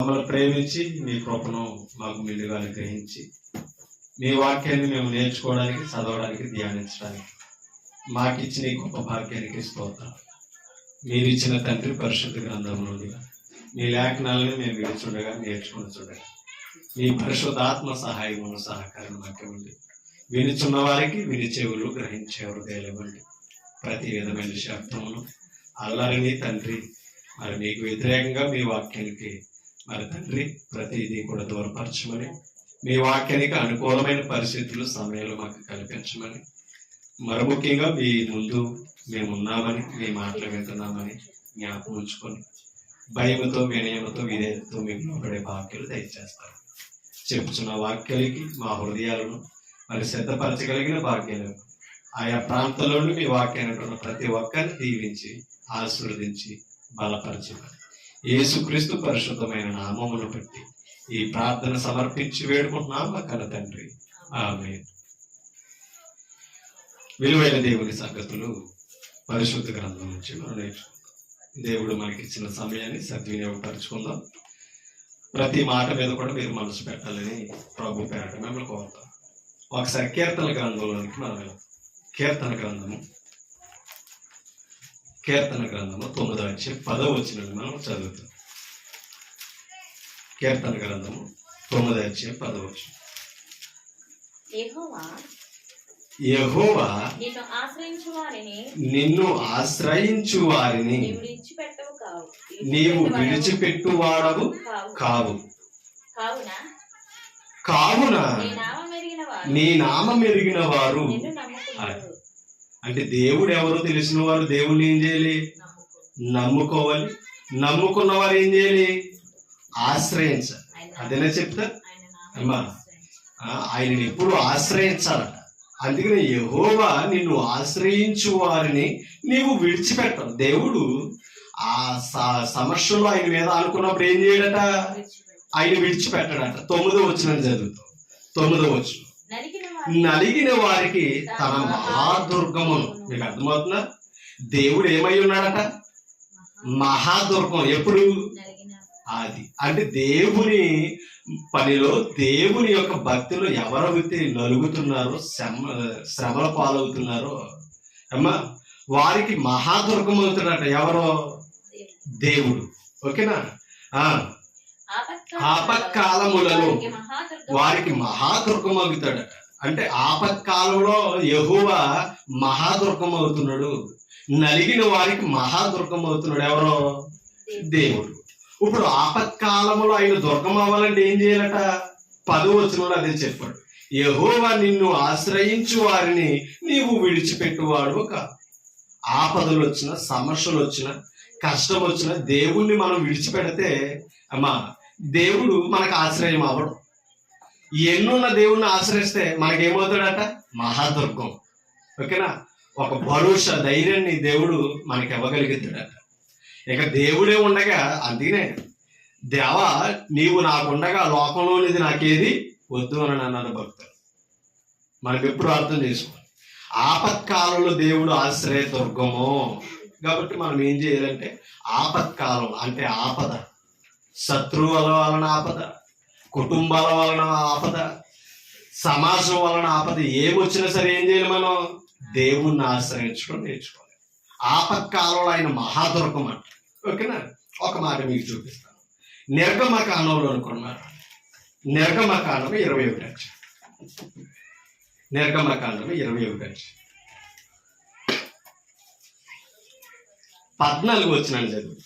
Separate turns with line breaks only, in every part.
మమ్మల్ని ప్రేమించి మీ కృపను మాకు మెండుగా అనుగ్రహించి మీ వాక్యాన్ని మేము నేర్చుకోవడానికి, చదవడానికి, ధ్యానించడానికి మాకిచ్చిన ఈ గొప్ప భాగ్యానికి స్తోత్రం. మీరు ఇచ్చిన తండ్రి పరిశుద్ధ గ్రంథం నుండి మీ లేఖనాలను మేము విడుచుండగా, నేర్చుకుంటుండగా మీ పరిశుద్ధాత్మ సహాయమును, సహకారం మాకు ఉంది. వినుచున్న వారికి విని చెవులు, గ్రహించే హృదయాలు ఇవ్వండి. ప్రతి విధమైన శబ్దమును, అల్లరిని తండ్రి మరి మీకు వ్యతిరేకంగా మీ వాక్యానికి మరి తండ్రి ప్రతిదీ కూడా దూరపరచమని, మీ వాక్యానికి అనుకూలమైన పరిస్థితులు, సమయాలు మాకు కల్పించమని, మరి ముఖ్యంగా మీ ముందు మేమున్నామని, మీ మాటలు వింటున్నామని జ్ఞాపకం ఉంచుకొని భయముతో, వినయముతో, విధేయతతో మీకు లోబడే వాక్యాలు దయచేస్తారు. చెప్పుచున్న వాక్యాలకి మా హృదయాలను మరి సిద్ధపరచగలిగిన భాగ్యాలు ఆయా ప్రాంతాల్లో మీ వాక్యాన్ని ఉన్న ప్రతి ఒక్కరిని దీవించి ఆశీర్వదించి బలపరచమని యేసుక్రీస్తు పరిశుద్ధమైన నామమును బట్టి ఈ ప్రార్థన సమర్పించి వేడుకుంటున్నాం మా కన్న తండ్రి, ఆమేన్. విలువైన దేవుని సంగతులు పరిశుద్ధ గ్రంథం నుంచి మనం నేర్చుకుందాం. దేవుడు మనకిచ్చిన సమయాన్ని సద్వినియోగపరుచుకుందాం. ప్రతి మాట మీద కూడా మీరు మనసు పెట్టాలని ప్రభు పేరట మిమ్మల్ని కోరుతాం. ఒకసారి కీర్తన గ్రంథంలోనికి మనం వెళ్తాం. కీర్తన గ్రంథము 9వ అధ్యాయం 10వ వచనాన్ని మనం చదువుతాం. కీర్తన గ్రంథము 9వ అధ్యాయం 10వ వచనం. యెహోవా నిన్ను ఆశ్రయించు వారిని నీవు విడిచిపెట్టువాడవు కావు. కావున నీ నామం ఎరిగిన వారు, అంటే దేవుడు ఎవరో తెలిసిన వారు దేవుణ్ణి ఏం చేయాలి? నమ్ముకోవాలి. నమ్ముకున్న వారు ఏం చేయాలి? ఆశ్రయించాలి. అదేనా చెప్తా అమ్మా, ఆయనని ఎప్పుడు ఆశ్రయించాలట. అందుకని యెహోవా నిన్ను ఆశ్రయించు వారిని నీవు విడిచిపెట్టవు. దేవుడు ఆ సమస్యలో ఆయన మీద అనుకున్నప్పుడు ఏం చేయడట? ఆయన విడిచిపెట్టడట. 9వ వచనం చదువుతాం. 9వ వచనం. నలిగిన వారికి తన మహాదుర్గమును. మీకు అర్థమవుతుందా? దేవుడు ఏమై ఉన్నాడట? మహాదుర్గం. ఎప్పుడు? అది అంటే దేవుని పనిలో, దేవుని యొక్క భక్తిలో ఎవరైతే నలుగుతున్నారో, శ్రమల పాలవుతున్నారో అమ్మా, వారికి మహాదుర్గం అవుతున్నట్ట. ఎవరో? దేవుడు. ఓకేనా? ఆపత్కాలములలో వారికి మహాదుర్గం అవుతాడట. అంటే ఆపత్కాలంలో యెహోవా మహాదుర్గం అవుతున్నాడు. నలిగిన వారికి మహాదుర్గం అవుతున్నాడు. ఎవరో? దేవుడు. ఇప్పుడు ఆపత్కాలంలో ఆయన దుర్గం అవ్వాలంటే ఏం చేయాలట? 10వ వచనంలో అదే చెప్పాడు. యెహోవా నిన్ను ఆశ్రయించు వారిని నీవు విడిచిపెట్టువాడు కాదు. ఆపదలు వచ్చినా, సమస్యలు వచ్చినా, కష్టం వచ్చినా దేవుణ్ణి మనం విడిచిపెడితే అమ్మా, దేవుడు మనకు ఆశ్రయం అవ్వడు. ఎన్నున్న దేవుణ్ణి ఆశ్రయిస్తే మనకేమవుతాడట? మహాదుర్గం. ఓకేనా? ఒక భరోసా, ధైర్యాన్ని దేవుడు మనకి ఇవ్వగలుగుతాడట. ఇక దేవుడే ఉండగా, అందుకనే దేవా నీవు నాకుండగా లోకంలోనిది నాకేది వద్దు అని అన్నాడు భక్తుడు. మనం ఎప్పుడు అర్థం చేసుకోవాలి, ఆపత్కాలంలో దేవుడు ఆశ్రయ దుర్గము. కాబట్టి మనం ఏం చేయాలంటే, ఆపత్కాలం అంటే ఆపద, శత్రువుల వలన ఆపద, కుటుంబాల వలన ఆపద, సమాజం వలన ఆపద, ఏమొచ్చినా సరే ఏం చేయాలి? మనం దేవుణ్ణి ఆశ్రయించడం నేర్చుకోవాలి. ఆపత్కాలంలో ఆయన మహాదుర్గం అంట. ఓకేనా? ఒక మాట మీకు చూపిస్తాను. నిర్గమకాండంలో అనుకున్నారు. నిర్గమకాండం 21 అధ్యాయం. నిర్గమకాండం 21 అధ్యాయం 14 వచనాలు చదువు.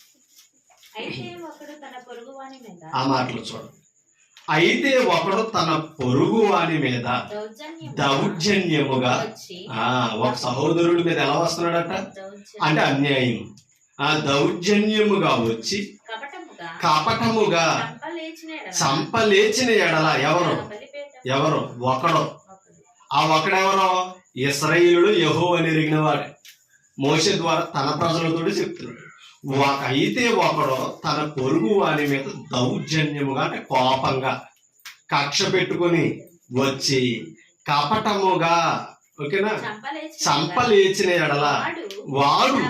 ఆ మాటలు చూడండి. అయితే ఒకడు తన పొరుగు వాని మీద దౌర్జన్యముగా, ఒక సహోదరుడి మీద ఎలా వస్తున్నాడట? అంటే అన్యాయం. దౌర్జన్యముగా వచ్చి కపటముగా చంపలేచిన ఎడల ఎవరు? ఒకడు. ఆ ఒకడెవరో? ఇశ్రాయేలుడు యెహోవా ఎరిగిన వాడు. మోషే ద్వారా తన ప్రజలతో చెప్తున్నాడు. అయితే ఒకడు తన పొరుగు వాని మీద దౌర్జన్యముగా, అంటే కోపంగా, కక్ష పెట్టుకొని వచ్చి కపటముగా, ఓకేనా, చంపలేచిన ఎడల వాడు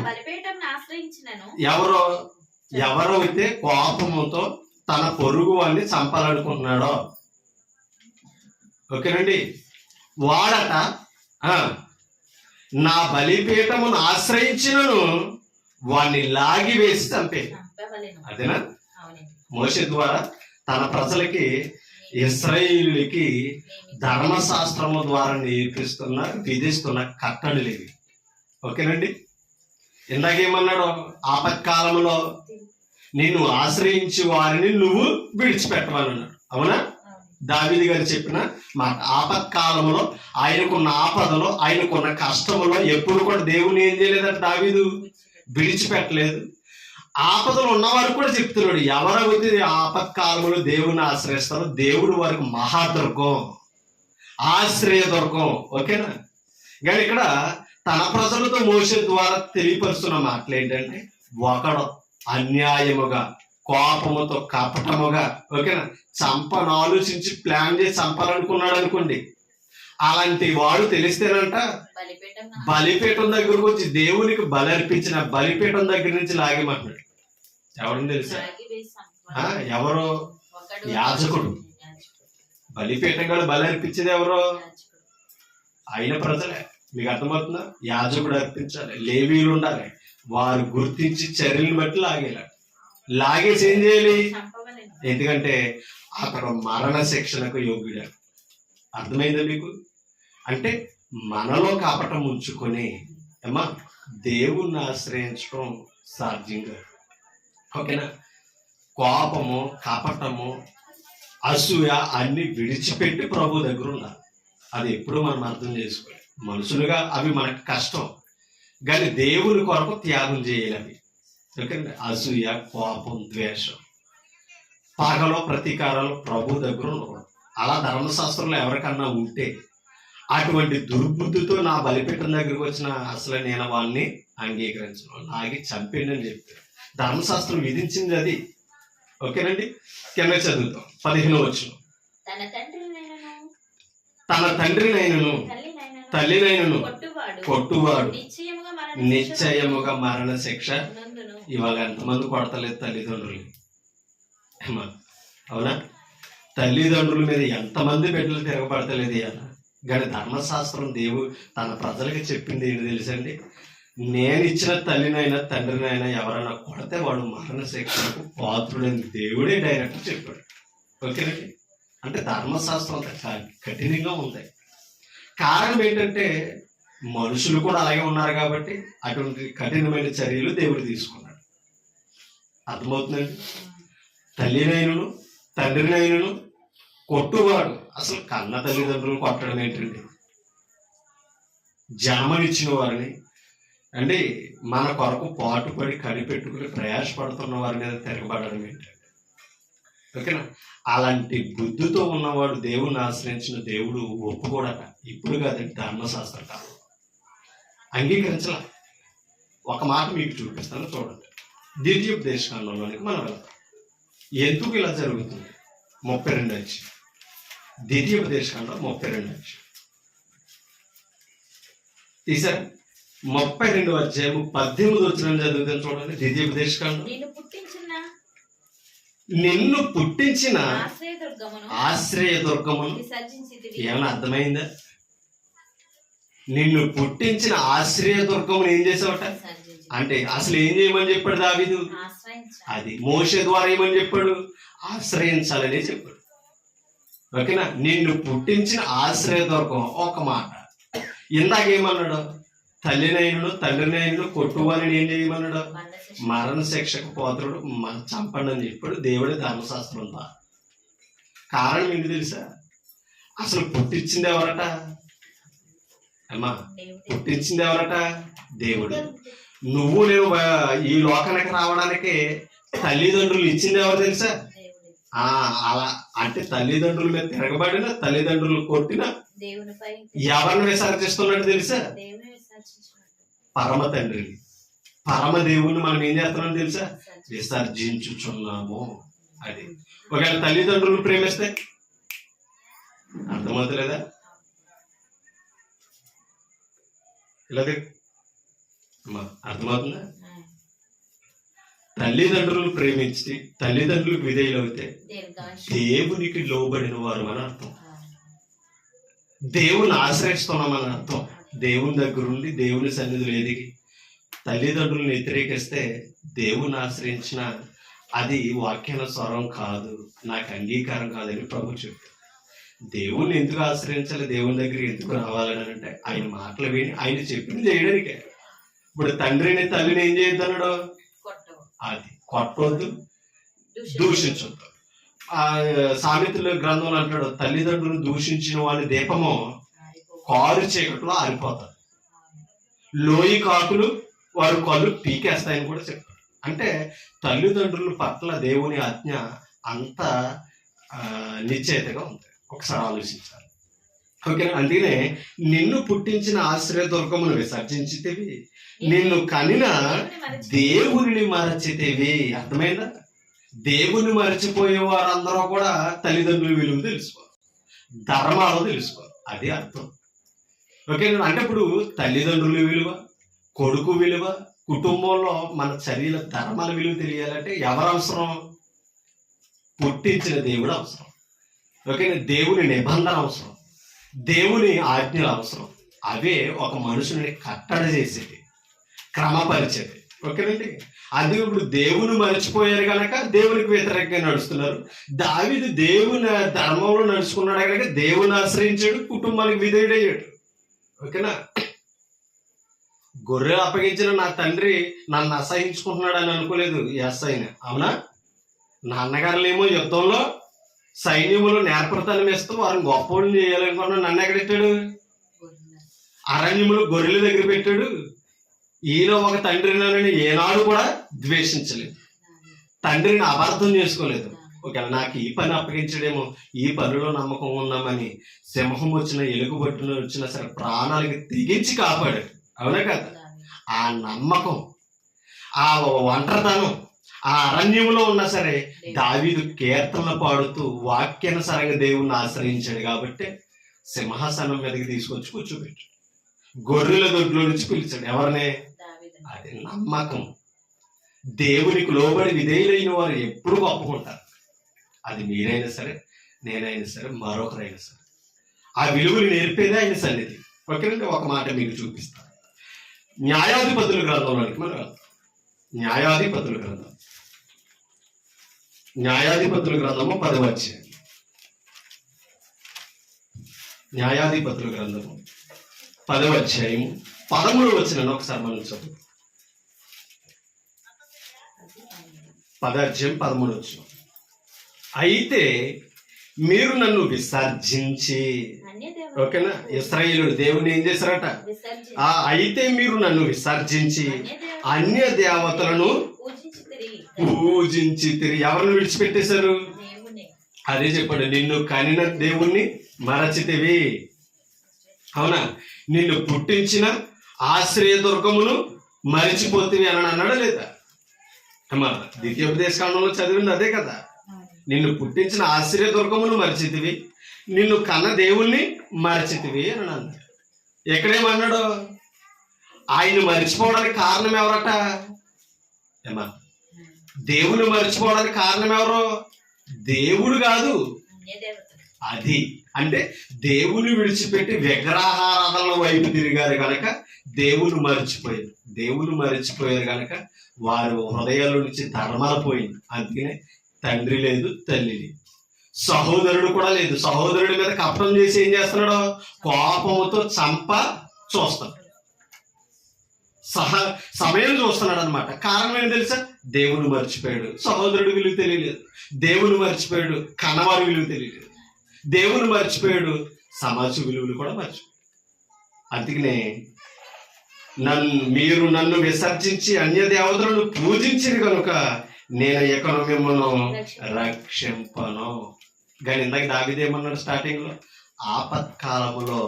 ఎవరైతే కోపముతో తన పొరుగు వాడిని చంపాలనుకుంటున్నాడో. ఓకేనండి. వాడట నా బలిపీఠమును ఆశ్రయించినను వాడిని లాగి వేసి చంపే. అదేనా మోషే ద్వారా తన ప్రజలకి, ఇశ్రాయేలులకి ధర్మశాస్త్రము ద్వారా నేర్పిస్తున్న, విధిస్తున్న కట్టడలు ఇవి. ఓకేనండి. ఇందాకేమన్నాడు? ఆపత్కాలంలో నిన్ను ఆశ్రయించి వారిని నువ్వు విడిచిపెట్టమన్నాడు. అవునా? దావీదు గారు చెప్పిన మాట. ఆపత్కాలంలో ఆయనకున్న ఆపదలో, ఆయనకున్న కష్టములో ఎప్పుడు కూడా దేవుని ఏం చేయలేదంటే దావీదు విడిచిపెట్టలేదు. ఆపదలు ఉన్నవారు కూడా చెప్తున్నాడు, ఎవరైతే ఆపత్కాలంలో దేవుని ఆశ్రయిస్తారో దేవుడు వారికి మహాదుర్గం, ఆశ్రయదుర్గం. ఓకేనా? కానీ ఇక్కడ తన ప్రజలతో మోషే ద్వారా తెలియపరుస్తున్న మాటలు ఏంటంటే, ఒకడు అన్యాయముగా, కోపముతో, కపటముగా, ఓకేనా, చంపను ఆలోచించి ప్లాన్ చేసి చంపాలనుకున్నాడు అనుకోండి. అలాంటి వాడు తెలిస్తేనంట బలిపీఠం దగ్గరకు వచ్చి దేవునికి బలి అర్పించిన బలిపీఠం దగ్గర నుంచి లాగేమంటున్నాడు. ఎవరిని తెలుసా? ఎవరో యాజకుడు. బలిపీఠం కూడా బలి అర్పించేది ఎవరో? ఆయన ప్రజలే. మీకు అర్థమవుతుందా? యాజకుడు అర్పించాలి, లేవీలు ఉండాలి, వారు గుర్తించి చర్యలను బట్టి లాగేసి ఏం చేయాలి? ఎందుకంటే అతడు మరణ శిక్షణకు యోగ్యుడు. అర్థమైందా మీకు? అంటే మనలో కపటం ఉంచుకొని దేవుణ్ణి ఆశ్రయించడం సాధ్యం కాదు. ఓకేనా? కోపము, కపటము, అసూయ అన్ని విడిచిపెట్టి ప్రభు దగ్గర ఉండాలి. అది ఎప్పుడు మనం అర్థం చేసుకోవాలి. మనుషులుగా అవి మనకు కష్టం, కానీ దేవుని కొరకు త్యాగం చేయాలి అవి. ఓకేనా? అసూయ, కోపం, ద్వేషం, పగలో ప్రతీకారాలు ప్రభు దగ్గర ఉండకూడదు. అలా ధర్మశాస్త్రంలో ఎవరికన్నా ఉంటే అటువంటి దుర్బుద్ధితో నా బలిపీఠం దగ్గరికి వచ్చిన అసలు నేను వాళ్ళని అంగీకరించను, లాగి చంపేయండి అని చెప్పారు. ధర్మశాస్త్రం విధించింది అది. ఓకేనండి. కింద చదువుతాం 15వ వచనం. తన తండ్రినైనను తల్లినైనను కొట్టువాడు నిశ్చయముగా మరణ శిక్ష. ఇవాళ ఎంతమంది కొడతలేదు తల్లిదండ్రులు? అవునా? తల్లిదండ్రుల మీద ఎంతమంది బిడ్డలు తిరగబడతలేదు ఇవాళ. కానీ ధర్మశాస్త్రం దేవుడు తన ప్రజలకి చెప్పింది ఏంటి తెలుసండి? నేను ఇచ్చిన తల్లినైనా తండ్రినైనా ఎవరైనా కొడితే వాడు మరణ శిక్షకు పాత్రుడని దేవుడే డైరెక్ట్ చెప్పాడు. ఓకేనండి. అంటే ధర్మశాస్త్రం అంత కఠినంగా ఉంది. కారణం ఏంటంటే మనుషులు కూడా అలాగే ఉన్నారు కాబట్టి అటువంటి కఠినమైన చర్యలు దేవుడు తీసుకున్నాడు. అర్థమవుతుందండి? తల్లినైనను తండ్రినైనను కొట్టువాడు. అసలు కన్న తల్లిదండ్రులు కొట్టడం ఏంటండి? జన్మనిచ్చిన వారిని అంటే మన కొరకు పాటుపడి కనిపెట్టుకుని ప్రయాసపడుతున్న వారి మీద తిరగబడడం ఏంటండి? ఓకేనా? అలాంటి బుద్ధితో ఉన్నవాడు దేవుణ్ణి ఆశ్రయించిన దేవుడు ఒప్పుకోడట. ఇప్పుడు కాదండి, ధర్మశాస్త్ర కాలం అంగీకరించాల. ఒక మాట మీకు చూపిస్తాను, చూడండి. ద్వితీయోపదేశకాండంలోనికి మనం వెళ్తాం. ఎందుకు ఇలా జరుగుతుంది? 32 వచ్చి ద్వితీయోపదేశకాండం 32 వచ్చి తీసారు. 32వ అధ్యాయము 18 వచ్చిన చదువుతాను చూడండి. ద్వితీయోపదేశకాండం. నిన్ను పుట్టించిన ఆశ్రయదుర్గమును. ఏమైనా అర్థమైందా? నిన్ను పుట్టించిన ఆశ్రయదుర్గమును ఏం చేసావట అంటే అసలు ఏం చేయమని చెప్పాడు దావీదు? అది మోషే ద్వారా ఏమని చెప్పాడు? ఆశ్రయించాలని చెప్పాడు. ఓకేనా? నిన్ను పుట్టించిన ఆశ్రయదుర్గం. ఒక మాట ఇందాకేమన్నాడు? తల్లినైనను తండ్రినైనను కొట్టువారిని ఏం చేయమన్నాడు? మరణ శిక్షకు పాత్రుడు చంపండి అని చెప్పాడు దేవుడి ధర్మశాస్త్రం ద్వారా. కారణం ఏంటి తెలుసా? అసలు పుట్టించింది ఎవరట? అమ్మా, పుట్టించింది ఎవరట? దేవుడు. నువ్వు నేను ఈ లోకానికి రావడానికి తల్లిదండ్రులు ఇచ్చింది ఎవరు తెలుసా? అలా అంటే తల్లిదండ్రుల మీద తిరగబడిన, తల్లిదండ్రులు కొట్టిన ఎవరిని విసర్జిస్తున్నట్టు తెలుసా? పరమ తండ్రిని, పరమ దేవుణ్ణి మనం ఏం చేస్తున్నాం తెలుసా? విసర్జించుచున్నాము. అది ఒకవేళ తల్లిదండ్రులు ప్రేమిస్తే అర్థమవుతలేదా? ఇలాగే అర్థమవుతుందా? తల్లిదండ్రులు ప్రేమించి తల్లిదండ్రులకు విధేయులవుతే దేవునికి లోబడిన వారు అని అర్థం. దేవుని ఆశ్రయిస్తున్నామని అర్థం. దేవుని దగ్గరుండి దేవుని సన్నిధిలో ఎదిగి తల్లిదండ్రులను వ్యతిరేకిస్తే దేవుని ఆశ్రయించిన అది వాక్యానుసారం కాదు, నాకు అంగీకారం కాదని ప్రభు చెప్తారు. దేవుణ్ణి ఎందుకు ఆశ్రయించాలి, దేవుని దగ్గర ఎందుకు రావాలని అంటే ఆయన మాటలు విని ఆయన చెప్పింది చేయడానికే. ఇప్పుడు తండ్రిని తల్లిని ఏం చేయొద్దన్నాడు, అది కొట్టవద్దు, దూషించొద్దు. సామెతల గ్రంథంలో అంటాడు, తల్లిదండ్రులు దూషించిన వాళ్ళ దీపము కారు చీకట్లో ఆరిపోతారు, లోయి కాకులు వారు కళ్ళు పీకేస్తాయని కూడా చెప్పారు. అంటే తల్లిదండ్రుల పట్ల దేవుని ఆజ్ఞ అంత నిశ్చయితగా ఉంది. ఒకసారి ఆలోచించాలి. ఓకేనా? అందుకనే నిన్ను పుట్టించిన ఆశ్రయ దుర్గమును విసర్జించితేవి, నిన్ను కనిన దేవుని మరచితేవి. అర్థమైందా? దేవుని మరచిపోయే వారందరూ కూడా తల్లిదండ్రుల విలువ తెలుసుకోవాలి, ధర్మాలు తెలుసుకోవాలి. అది అర్థం. ఓకేనా? అంటే ఇప్పుడు తల్లిదండ్రుల విలువ, కొడుకు విలువ, కుటుంబంలో మన చర్యల ధర్మాల విలువ తెలియాలంటే ఎవరు అవసరం? పుట్టించిన దేవుడు అవసరం. ఓకేనా? దేవుని నిబంధన అవసరం, దేవుని ఆజ్ఞలు అవసరం. అవే ఒక మనుషుని కట్టడి చేసేది, క్రమపరిచేది. ఓకేనండి? అందుకే ఇప్పుడు దేవుని మర్చిపోయారు కనుక దేవునికి వ్యతిరేకంగా నడుస్తున్నారు. దావీదు దేవుని ధర్మంలో నడుచుకున్నాడు కనుక దేవుని ఆశ్రయించాడు, కుటుంబానికి విధేయుడయ్యాడు. ఓకేనా? గొర్రె అప్పగించిన నా తండ్రి నన్ను అసహించుకుంటున్నాడు అని అనుకోలేదు ఎస్ఐని. అవునా? నాన్నగారులేమో యుద్ధంలో సైన్యములు నేర్పడతనం వేస్తూ వారిని గొప్పలు చేయాలనుకున్నాడు. నన్ను ఎక్కడెట్టాడు? అరణ్యములు గొర్రెల దగ్గర పెట్టాడు. ఈయన ఒక తండ్రిని ఏనాడు కూడా ద్వేషించలేదు, తండ్రిని అపార్థం చేసుకోలేదు. ఒకవేళ నాకు ఈ పని అప్పగించడేమో, ఈ పనిలో నమ్మకం ఉన్నామని సింహం వచ్చిన, ఎలుగుబట్టున వచ్చినా సరే ప్రాణాలకి తెగించి కాపాడాడు. అవునా కదా? ఆ నమ్మకం, ఆ ఒంటరితనం, ఆ అరణ్యంలో ఉన్నా సరే దావీదు కీర్తనలు పాడుతూ వాక్యానుసారంగా దేవుణ్ణి ఆశ్రయించాడు కాబట్టి సింహాసనం మీదకి తీసుకొచ్చి కూర్చోబెట్టాడు. గొర్రెల దొడ్లో నుంచి పిలిచాడు. ఎవరినే? అది నమ్మకం. దేవునికి లోబడి విధేయులైన వారు ఎప్పుడు గొప్పకుంటారు. అది మీరైనా సరే, నేనైనా సరే, మరొకరైనా సరే. ఆ విలువలు నేర్పేదే ఆయన సన్నిధి. ఓకేనంటే ఒక మాట మీకు చూపిస్తాను. న్యాయాధిపతుల గ్రంథంలోనికి మనం వెళ్తాం. న్యాయాధిపతుల గ్రంథం, న్యాయాధిపతుల గ్రంథము 10వ అధ్యాయం. న్యాయాధిపతుల గ్రంథము 10వ అధ్యాయం 13వ వచనం ఒకసారి మనం చదువు. 10వ అధ్యాయం 13వ వచనం. అయితే మీరు నన్ను విసర్జించి, ఓకేనా? ఇశ్రాయేలు దేవుని ఏం చేశారట? అయితే మీరు నన్ను విసర్జించి అన్య దేవతలను పూజించితిరి. ఎవరిని విడిచిపెట్టేశారు? అదే చెప్పండి, నిన్ను కనిన దేవుణ్ణి మరచితివి. అవునా? నిన్ను పుట్టించిన ఆశ్రయ దుర్గమును మరిచిపోతివి అని అన్నాడా లేదా? అమ్మా, ద్వితీయోపదేశకాండంలో చదివింది అదే కదా. నిన్ను పుట్టించిన ఆశ్రయ దుర్గమును మరిచితివి, నిన్ను కన్న దేవుణ్ణి మరచితివి అని అన్నాడు. ఎక్కడేమన్నాడు? ఆయన మరిచిపోవడానికి కారణం ఎవరట? ఏమా, దేవుని మరిచిపోవడానికి కారణం ఎవరు? దేవుడు కాదు. అది అంటే దేవుని విడిచిపెట్టి విగ్రహారాధనల వైపు తిరిగారు కనుక దేవుని మరిచిపోయారు. దేవుని మరిచిపోయారు కనుక వారు హృదయాల నుంచి ధర్మాలు పోయింది. అందుకనే తండ్రి లేదు, తల్లి లేదు, సహోదరుడు కూడా లేదు. సహోదరుడి మీద కపటం చేసి ఏం చేస్తున్నాడు? కోపంతో చంప చూస్తాడు, సమయం చూస్తున్నాడు అనమాట. కారణం ఏంటి తెలుసా? దేవుని మర్చిపోయాడు. సహోదరుడు విలువ తెలియలేదు, దేవుని మర్చిపోయాడు. కన్నవారి విలువ తెలియలేదు, దేవుని మర్చిపోయాడు. సమాజ విలువలు కూడా మర్చిపోయాడు. అందుకనే మీరు నన్ను విసర్జించి అన్య దేవతలను పూజించిరి కనుక నేను ఎక్కడో మిమ్మల్ని రక్షింపను. కానీ ఇందాక దావీదేమన్నాడు స్టార్టింగ్ లో? ఆపత్కాలములో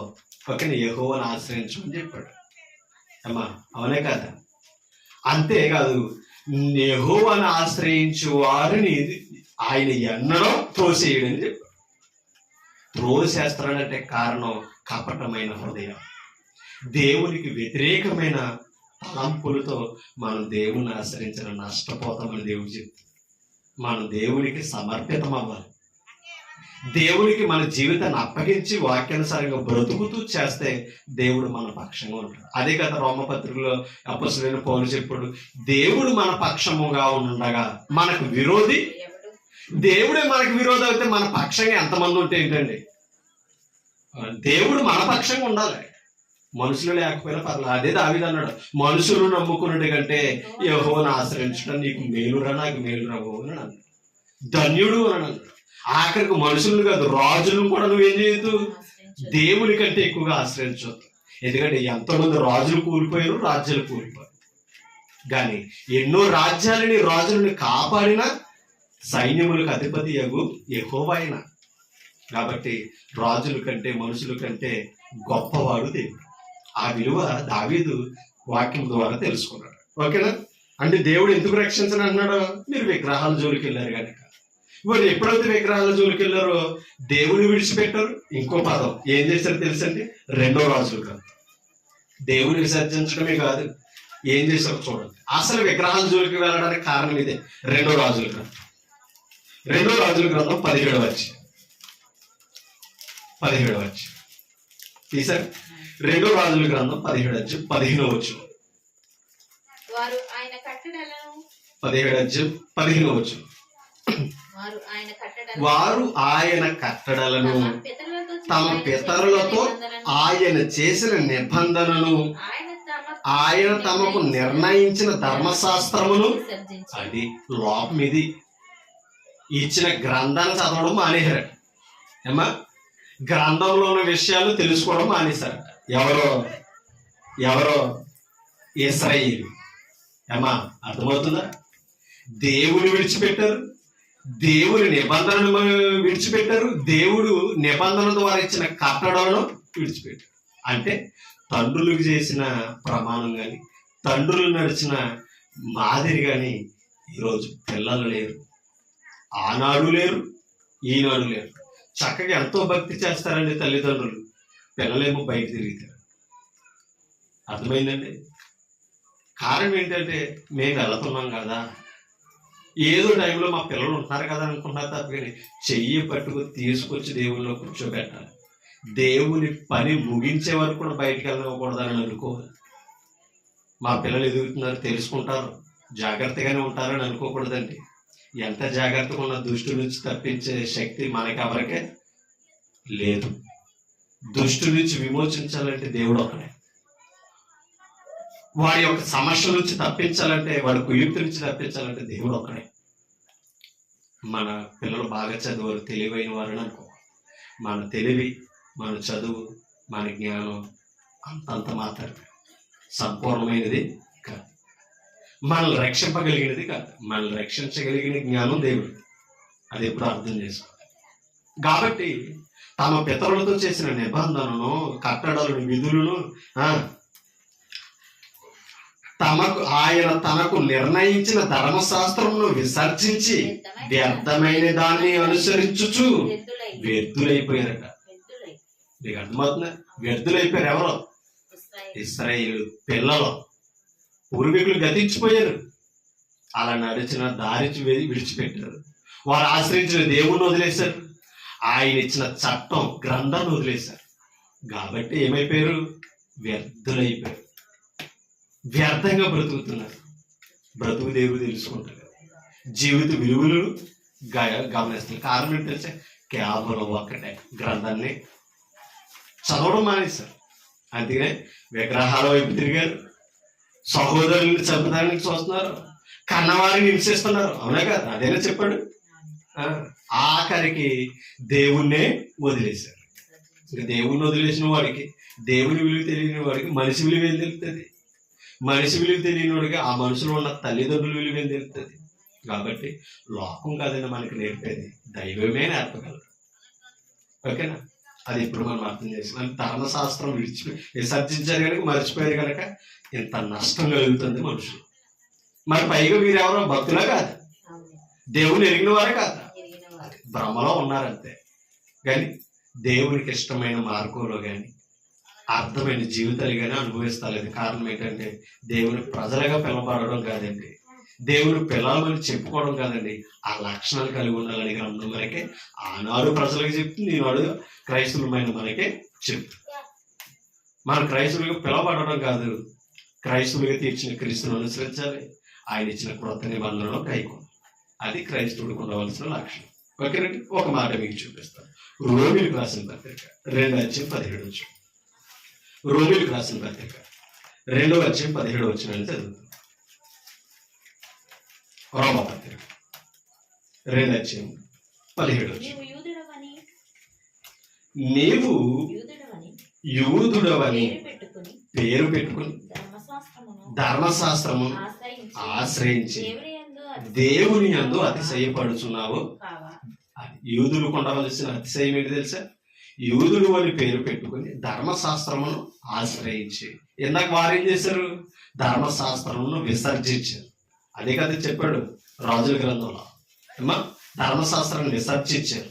ఒకని యెహోవాను ఆశ్రయించమని చెప్పాడు. అమ్మా, అవునే కదా? అంతేకాదు, యెహోవాను ఆశ్రయించు వారిని ఆయన ఎన్నడో త్రోసేయడని చెప్పాడు. త్రోసేస్తాడంటే కారణం కపటమైన హృదయం, దేవునికి వ్యతిరేకమైన తలంపులతో మనం దేవుని ఆశ్రయించిన నష్టపోతామని దేవుడు చెప్తుంది. మనం దేవునికి సమర్పితం అవ్వాలి. దేవునికి మన జీవితాన్ని అప్పగించి వాక్యానుసారంగా బ్రతుకుతూ చేస్తే దేవుడు మన పక్షంగా ఉంటాడు. అదే కదా రోమపత్రికలో అపొస్తలుడైన పౌలు చెప్పాడు, దేవుడు మన పక్షముగా ఉండగా మనకు విరోధి. దేవుడే మనకు విరోధి అయితే మన పక్షంగా ఎంతమంది ఉంటే ఏంటండి? దేవుడు మన పక్షంగా ఉండాలి, మనుషులు లేకపోయినా పర్లేదు. అదే దావీదు అన్నాడు, మనుషులు నమ్ముకున్నట్టు కంటే యెహోవాను ఆశ్రయించడం నీకు మేలురా, నాకు మేలురా అని అన్నాడు. ధన్యుడు అని అన్నాడు. ఆఖరికి మనుషులను కాదు, రాజులను కూడా నువ్వేం చేయొద్దు, దేవుని కంటే ఎక్కువగా ఆశ్రయించవద్దు. ఎందుకంటే ఎంతోమంది రాజులు కూలిపోయారు, రాజ్యాలు కూలిపోయారు. కానీ ఎన్నో రాజులని కాపాడిన సైన్యములకు అధిపతి యగు యెహోవా ఆయన. కాబట్టి రాజుల కంటే మనుషుల కంటే గొప్పవాడు దేవుడు. ఆ విలువ దావీదు వాక్యం ద్వారా తెలుసుకున్నాడు. ఓకేనా? అంటే దేవుడు ఎందుకు రక్షించని అన్నాడు? మీరు విగ్రహాల జోలికి వెళ్ళారు కనుక. మరి ఎప్పుడైతే విగ్రహాల జోలికి వెళ్ళారో దేవుని విడిచిపెట్టారు. ఇంకో పదం ఏం చేశారు తెలుసండి? 2వ రాజుల గ్రంథం. దేవుని విసర్జించడమే కాదు, ఏం చేశారో చూడండి. అసలు విగ్రహాల జోలికి వెళ్ళడానికి కారణం ఇదే. 2వ రాజుల గ్రంథం 17వ అధ్యాయం తీసారు. 2వ రాజుల గ్రంథం 17వ అధ్యాయం 15వ వచనం. వారు ఆయన కట్టడలను 17వ అధ్యాయం 15వ వచనం. వారు ఆయన కట్టడలను తమ పితరులతో ఆయన చేసిన నిబంధనను ఆయన తమకు నిర్ణయించిన ధర్మశాస్త్రమును, అది లోపం ఇది, ఇచ్చిన గ్రంథాన్ని చదవడం మానేశారట. ఏమా? గ్రంథంలో ఉన్న విషయాలు తెలుసుకోవడం మానేశారట. ఎవరో ఇశ్రాయేలు. ఏమా అర్థమవుతుందా? దేవుని విడిచిపెట్టారు, దేవుని నిబంధనను విడిచిపెట్టారు, దేవుడు నిబంధన ద్వారా ఇచ్చిన కట్టడలను విడిచిపెట్టారు. అంటే తండ్రులకు చేసిన ప్రమాణం కానీ, తండ్రులు నడిచిన మాదిరి కానీ ఈరోజు పిల్లలు లేరు. ఆనాడు లేరు, ఈనాడు లేరు. చక్కగా ఎంతో భక్తి చేస్తారండి తల్లిదండ్రులు, పిల్లలేమో బయట తిరుగుతారు. అర్థమైందండి? కారణం ఏంటంటే మేము వెళుతున్నాం కదా, ఏదో టైంలో మా పిల్లలు ఉంటారు కదా అనుకుంటారు తప్ప కానీ చెయ్యి పట్టుకు తీసుకొచ్చి దేవుల్లో కూర్చోబెట్టాలి. దేవుని పని ముగించే వరకు కూడా బయటికి వెళ్ళకూడదని అనుకోవాలి. మా పిల్లలు ఎదుగుతున్నారు, తెలుసుకుంటారు, జాగ్రత్తగానే ఉంటారని అనుకోకూడదండి. ఎంత జాగ్రత్తగా ఉన్న దుష్టు నుంచి తప్పించే శక్తి మనకెవరికే లేదు. దుష్టు నుంచి విమోచించాలంటే దేవుడు ఒకడే. వాడి యొక్క సమస్య నుంచి తప్పించాలంటే, వాడి కుయుక్తి నుంచి తప్పించాలంటే దేవుడు ఒక్కడే. మన పిల్లలు బాగా చదువురు, తెలివైన వారని అనుకో. మన తెలివి, మన చదువు, మన జ్ఞానం అంతంత మాత్రమే, సంపూర్ణమైనది కాదు. మనల్ని రక్షింపగలిగినది కాదు. మనల్ని రక్షించగలిగిన జ్ఞానం దేవుడు. అది ఎప్పుడు అర్థం చేసుకోవాలి. కాబట్టి తమ పితరులతో చేసిన నిబంధనను, కట్టడలను, విధులను తనకు నిర్ణయించిన ధర్మశాస్త్రమును విసర్జించి వ్యర్థమైన దాన్ని అనుసరించుచు వ్యర్థులైపోయారట. మీకు అర్థమవుతుందా? వ్యర్థులైపోయారు. ఎవరో? ఇశ్రాయేలు పిల్లలు, పూర్వీకులు గతించిపోయారు. అలా నడిచిన దారి విడిచిపెట్టారు. వారు ఆశ్రయించిన దేవుణ్ణి వదిలేశారు. ఆయన ఇచ్చిన చట్టం, గ్రంథాన్ని వదిలేశారు. కాబట్టి ఏమైపోయారు? వ్యర్థులైపోయారు. వ్యర్థంగా బ్రతుకుతున్నారు. బ్రతుకు దేవుడు తెలుసుకుంటారు. జీవిత విలువలు గమనిస్తారు. కారణం ఏంటంటే కేవలం ఒక్కటే, గ్రంథాన్ని చదవడం మానేశారు. అందుకనే విగ్రహాల వైపు తిరిగారు, సహోదరుల్ని చంపడానికి చూస్తున్నారు, కన్నవారిని హింసిస్తున్నారు. అవునా కదా? అదేనా చెప్పాడు? ఆఖరికి దేవుణ్ణే వదిలేశారు. ఇంకా దేవుణ్ణి వదిలేసిన వాడికి, దేవుని విలువ తెలియని వాడికి మనిషి విలువ ఏం తెలుస్తుంది? మనిషి విలువ తెలియని వాడికి ఆ మనుషులు ఉన్న తల్లిదండ్రుల విలువ ఏం తెలుస్తుంది? కాబట్టి లోకం కాదని మనకి నేర్పేది దైవమే నేర్పగలరు. ఓకేనా? అది ఇప్పుడు మనం అర్థం చేసాం. ధర్మశాస్త్రం విసర్జించారు కనుక, మర్చిపోయారు కనుక ఇంత నష్టం కలుగుతుంది మనుషులు. మరి పైగా వీరెవరో భక్తులే కాదు, దేవుని ఎరిగిన వారే కాదు, భ్రమలో ఉన్నారంతే. కానీ దేవునికి ఇష్టమైన మార్గంలో కానీ, అర్థమైన జీవితాలుగానే అనుభవిస్తలేదు. కారణం ఏంటంటే దేవుని ప్రజలుగా పిలవబడడం కాదండి, దేవుని పిల్లలని చెప్పుకోవడం కాదండి, ఆ లక్షణాలు కలిగి ఉండాలని గ్రంథం మనకే ఆనాడు ప్రజలకు చెప్తుంది, ఈనాడు క్రైస్తవులమైన మనకే చెప్తుంది. మన క్రైస్తవులుగా పిలవబడడం కాదు, క్రైస్తవులుగా తీర్చిన క్రీస్తును అనుసరించాలి, ఆయన ఇచ్చిన క్రొత్త నిబంధనలో కైకొనాలి. అది క్రైస్తవుడికి ఉండవలసిన లక్షణం. ఓకేనండి, ఒక మాట మీకు చూపిస్తాను. రోమిలకు రాసిన పత్రిక 2:17. రోమిలకు రాసిన పత్రిక 2:17 చదువుతాం. రోమా పత్రిక 2:17. నీవు యూదుడవని పేరు పెట్టుకుని ధర్మశాస్త్రము ఆశ్రయించి దేవుని యందు అతిశయపడుచున్నావు. యూదులు ఉండవలసిన అతిశయం ఏంటి తెలుసా? యూదుడు అని పేరు పెట్టుకుని ధర్మశాస్త్రమును ఆశ్రయించి. ఇందాక వారేం చేశారు? ధర్మశాస్త్రమును విసర్జించారు. అదే కదా చెప్పాడు రాజుల గ్రంథంలో, అమ్మా ధర్మశాస్త్రాన్ని విసర్జించారు.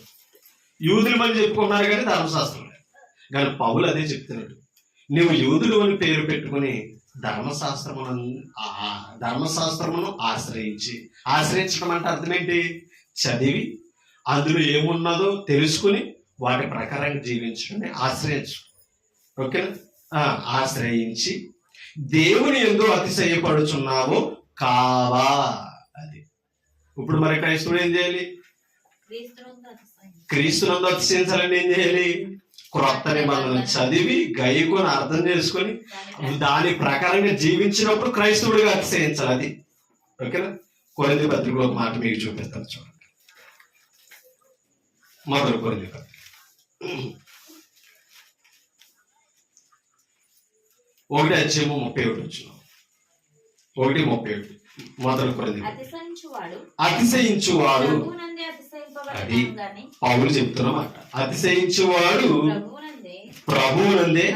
యూదులు అని చెప్పుకున్నారు కానీ ధర్మశాస్త్రం లేదు. కానీ పౌలు అదే చెప్తున్నాడు, నువ్వు యూదుడు అని పేరు పెట్టుకుని ధర్మశాస్త్రమును ఆశ్రయించడం అంటే అర్థం ఏంటి? చదివి అందులో ఏమున్నదో తెలుసుకుని వాటి ప్రకారంగా జీవించడం ఆశ్రయించు. ఓకేనా? ఆశ్రయించి దేవుని యందు అతిశయపడుచున్నావు కావా. అది ఇప్పుడు మరి క్రైస్తవుడు ఏం చేయాలి? క్రీస్తునందు అతిశయించాలని ఏం చేయాలి? క్రొత్త నిబంధనలు చదివి గైకొని అర్థం చేసుకొని దాని ప్రకారంగా జీవించినప్పుడు క్రైస్తవుడిగా అతిశయించాలి. అది ఓకేనా? కొరింథీ పత్రికలో ఒక మాట మీకు చూపిస్తాను, చూడండి. మొదలు కొరింథీ పత్రిక 1:31. 1:31 మొదలు కొరింథీ. అతిశయించువాడు అది పౌలు చెప్తున్నమాట. అతిశయించువాడు ప్రభువునందే.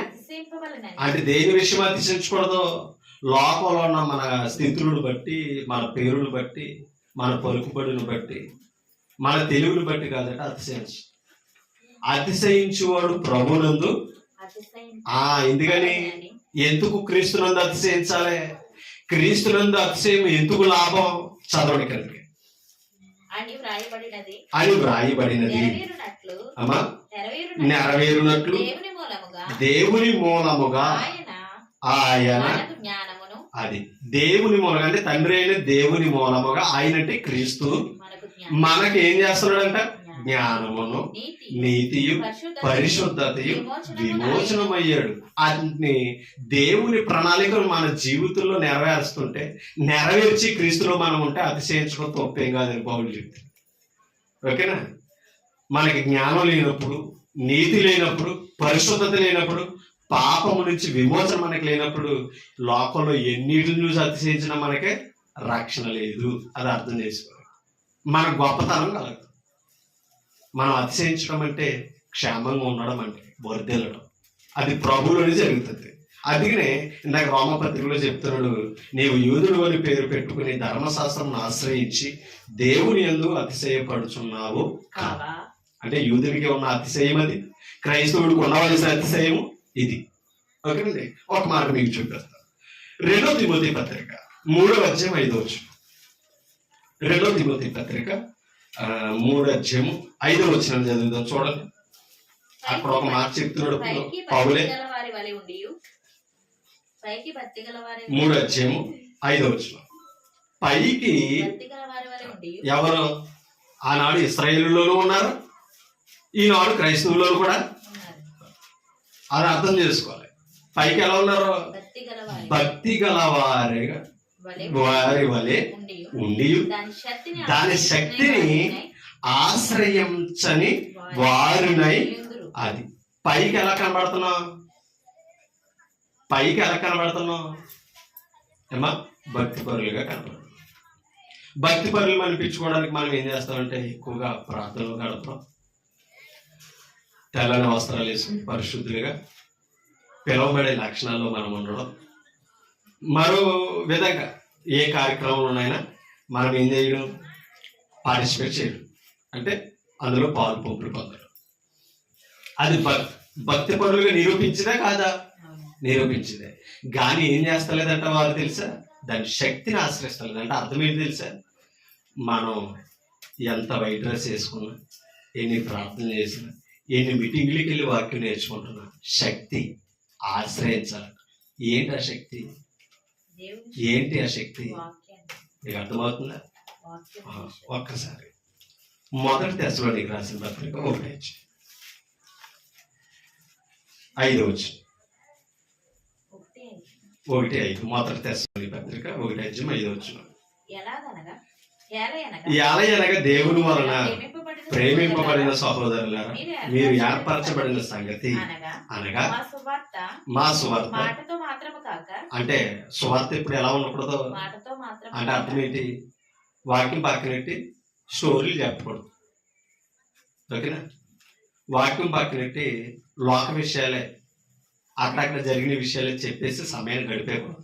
అంటే దేని విషయం అతిశయించకూడదు? లోకంలో ఉన్న మన స్థితులను బట్టి, మన పేరును బట్టి, మన పలుకుబడిని బట్టి, మన తెలుగుని బట్టి కాదట అతిశయించు. అతిశయించువాడు ప్రభునందు. ఎందుకని? ఎందుకు క్రీస్తునందు అతిశయించాలి? క్రీస్తునందు అతిశయం ఎందుకు లాభం? చదవని కలిగి అని వ్రాయబడినది అమ్మా నెరవేరునట్లు దేవుని మూలముగా ఆయన. అది దేవుని మూలంగా అంటే తండ్రి అయిన దేవుని మూలముగా ఆయన అంటే క్రీస్తు మనకి ఏం చేస్తున్నాడంట? జ్ఞానమును నీతియు పరిశుద్ధతయు విమోచనమయ్యాడు. అన్ని దేవుని ప్రణాళికలు మన జీవితంలో నెరవేరుస్తుంటే, నెరవేర్చి క్రీస్తులో మనం ఉంటే అతిశయించడం తప్పేం కాదని పౌలు చెప్తాడు. ఓకేనా? మనకి జ్ఞానం లేనప్పుడు, నీతి లేనప్పుడు, పరిశుద్ధత లేనప్పుడు, పాపము నుంచి విమోచన మనకి లేనప్పుడు లోకంలో ఎన్నిటిని చూసి అతిశయించినా మనకే రక్షణ లేదు. అది అర్థం చేసుకోవాలి. మన గొప్పతనం కలగదు. మనం అతిశయించడం అంటే క్షేమంగా ఉండడం, అంటే వర్ధిల్లడం. అది ప్రభువులోనే జరుగుతుంది. అందుకనే ఇందాక రోమపత్రికలో చెప్తున్నాడు, నీవు యూదుడు అని పేరు పెట్టుకుని ధర్మశాస్త్రం ఆశ్రయించి దేవుని యందు అతిశయపడుచున్నావు కాదా. అంటే యూదుడికి ఉన్న అతిశయం అది, క్రైస్తవుడికి ఉండవలసిన అతిశయం ఇది. ఓకేనండి, ఒక మాట మీకు చూపిస్తాను. 2 తిమోతి పత్రిక 3:5. 2 తిమోతి పత్రిక 3:5 చదువుదాం, చూడండి. అక్కడ ఒక మాట చెప్తున్నాడు పౌలే. 3:5 పైకి ఎవరు? ఆనాడు ఇశ్రాయేలులోనూ ఉన్నారు, ఈనాడు క్రైస్తవుల్లో కూడా. అది అర్థం చేసుకోవాలి. పైకి ఎలా ఉన్నారు? భక్తి గల వారి వలె ఉండి దాని శక్తిని ఆశ్రయించని వారినై. అది పైకి ఎలా కనబడుతున్నావు? ఏమా భక్తి పరులుగా కనబడుతున్నాం. భక్తి పరులు అనిపించుకోవడానికి మనం ఏం చేస్తామంటే ఎక్కువగా ప్రార్థనలు గడపడం, తెల్లని వస్త్రాలు వేసుకుని పరిశుద్ధులుగా పిలువబడే లక్షణాల్లో మనం ఉండడం, మరో విధంగా ఏ కార్యక్రమంలోనైనా మనం ఏం చేయడం? పార్టిసిపేట్ చేయడం, అంటే అందులో పాలు పంపులు పొందడం. అది భక్తి పరులుగా నిరూపించినా కాదా? నిరూపించింది. కానీ ఏం చేస్తలేదంట వారు తెలుసా? దాని శక్తిని ఆశ్రయిస్తలేదు. అంటే అర్థం ఏంటి తెలుసా? మనం ఎంత వైట్ డ్రెస్ వేసుకున్నా, ఎన్ని ప్రార్థనలు చేసినా, ఎన్ని మీటింగ్లకి వెళ్ళి వాక్యం నేర్చుకుంటున్నా, శక్తి ఆశ్రయించాలి. ఏంటి ఆ శక్తి? ఏంటి ఆ శక్తి? మీకు అర్థమవుతుందా? ఒక్కసారి మొదటి తెస్సలోనికీ రాసిన పత్రిక 1:5 1:5 మొదటి తెస్సలోనికీ పత్రిక 1:5 ఎలయనగా దేవుని వలన ప్రేమింపబడిన సహోదరులారా, మీరు ఏర్పరచబడిన సంగతి అనగా మా సువార్త. అంటే సువార్త ఇప్పుడు ఎలా ఉండకూడదు అంటే అర్థం ఏంటి? వాక్యం పక్కనెట్టి స్టోరీలు చెప్పకూడదు. ఓకేనా? వాక్యం పక్కనెట్టి లోక విషయాలే, అక్కడక్కడ జరిగిన విషయాలే చెప్పేసి సమయాన్ని గడిపేయకూడదు.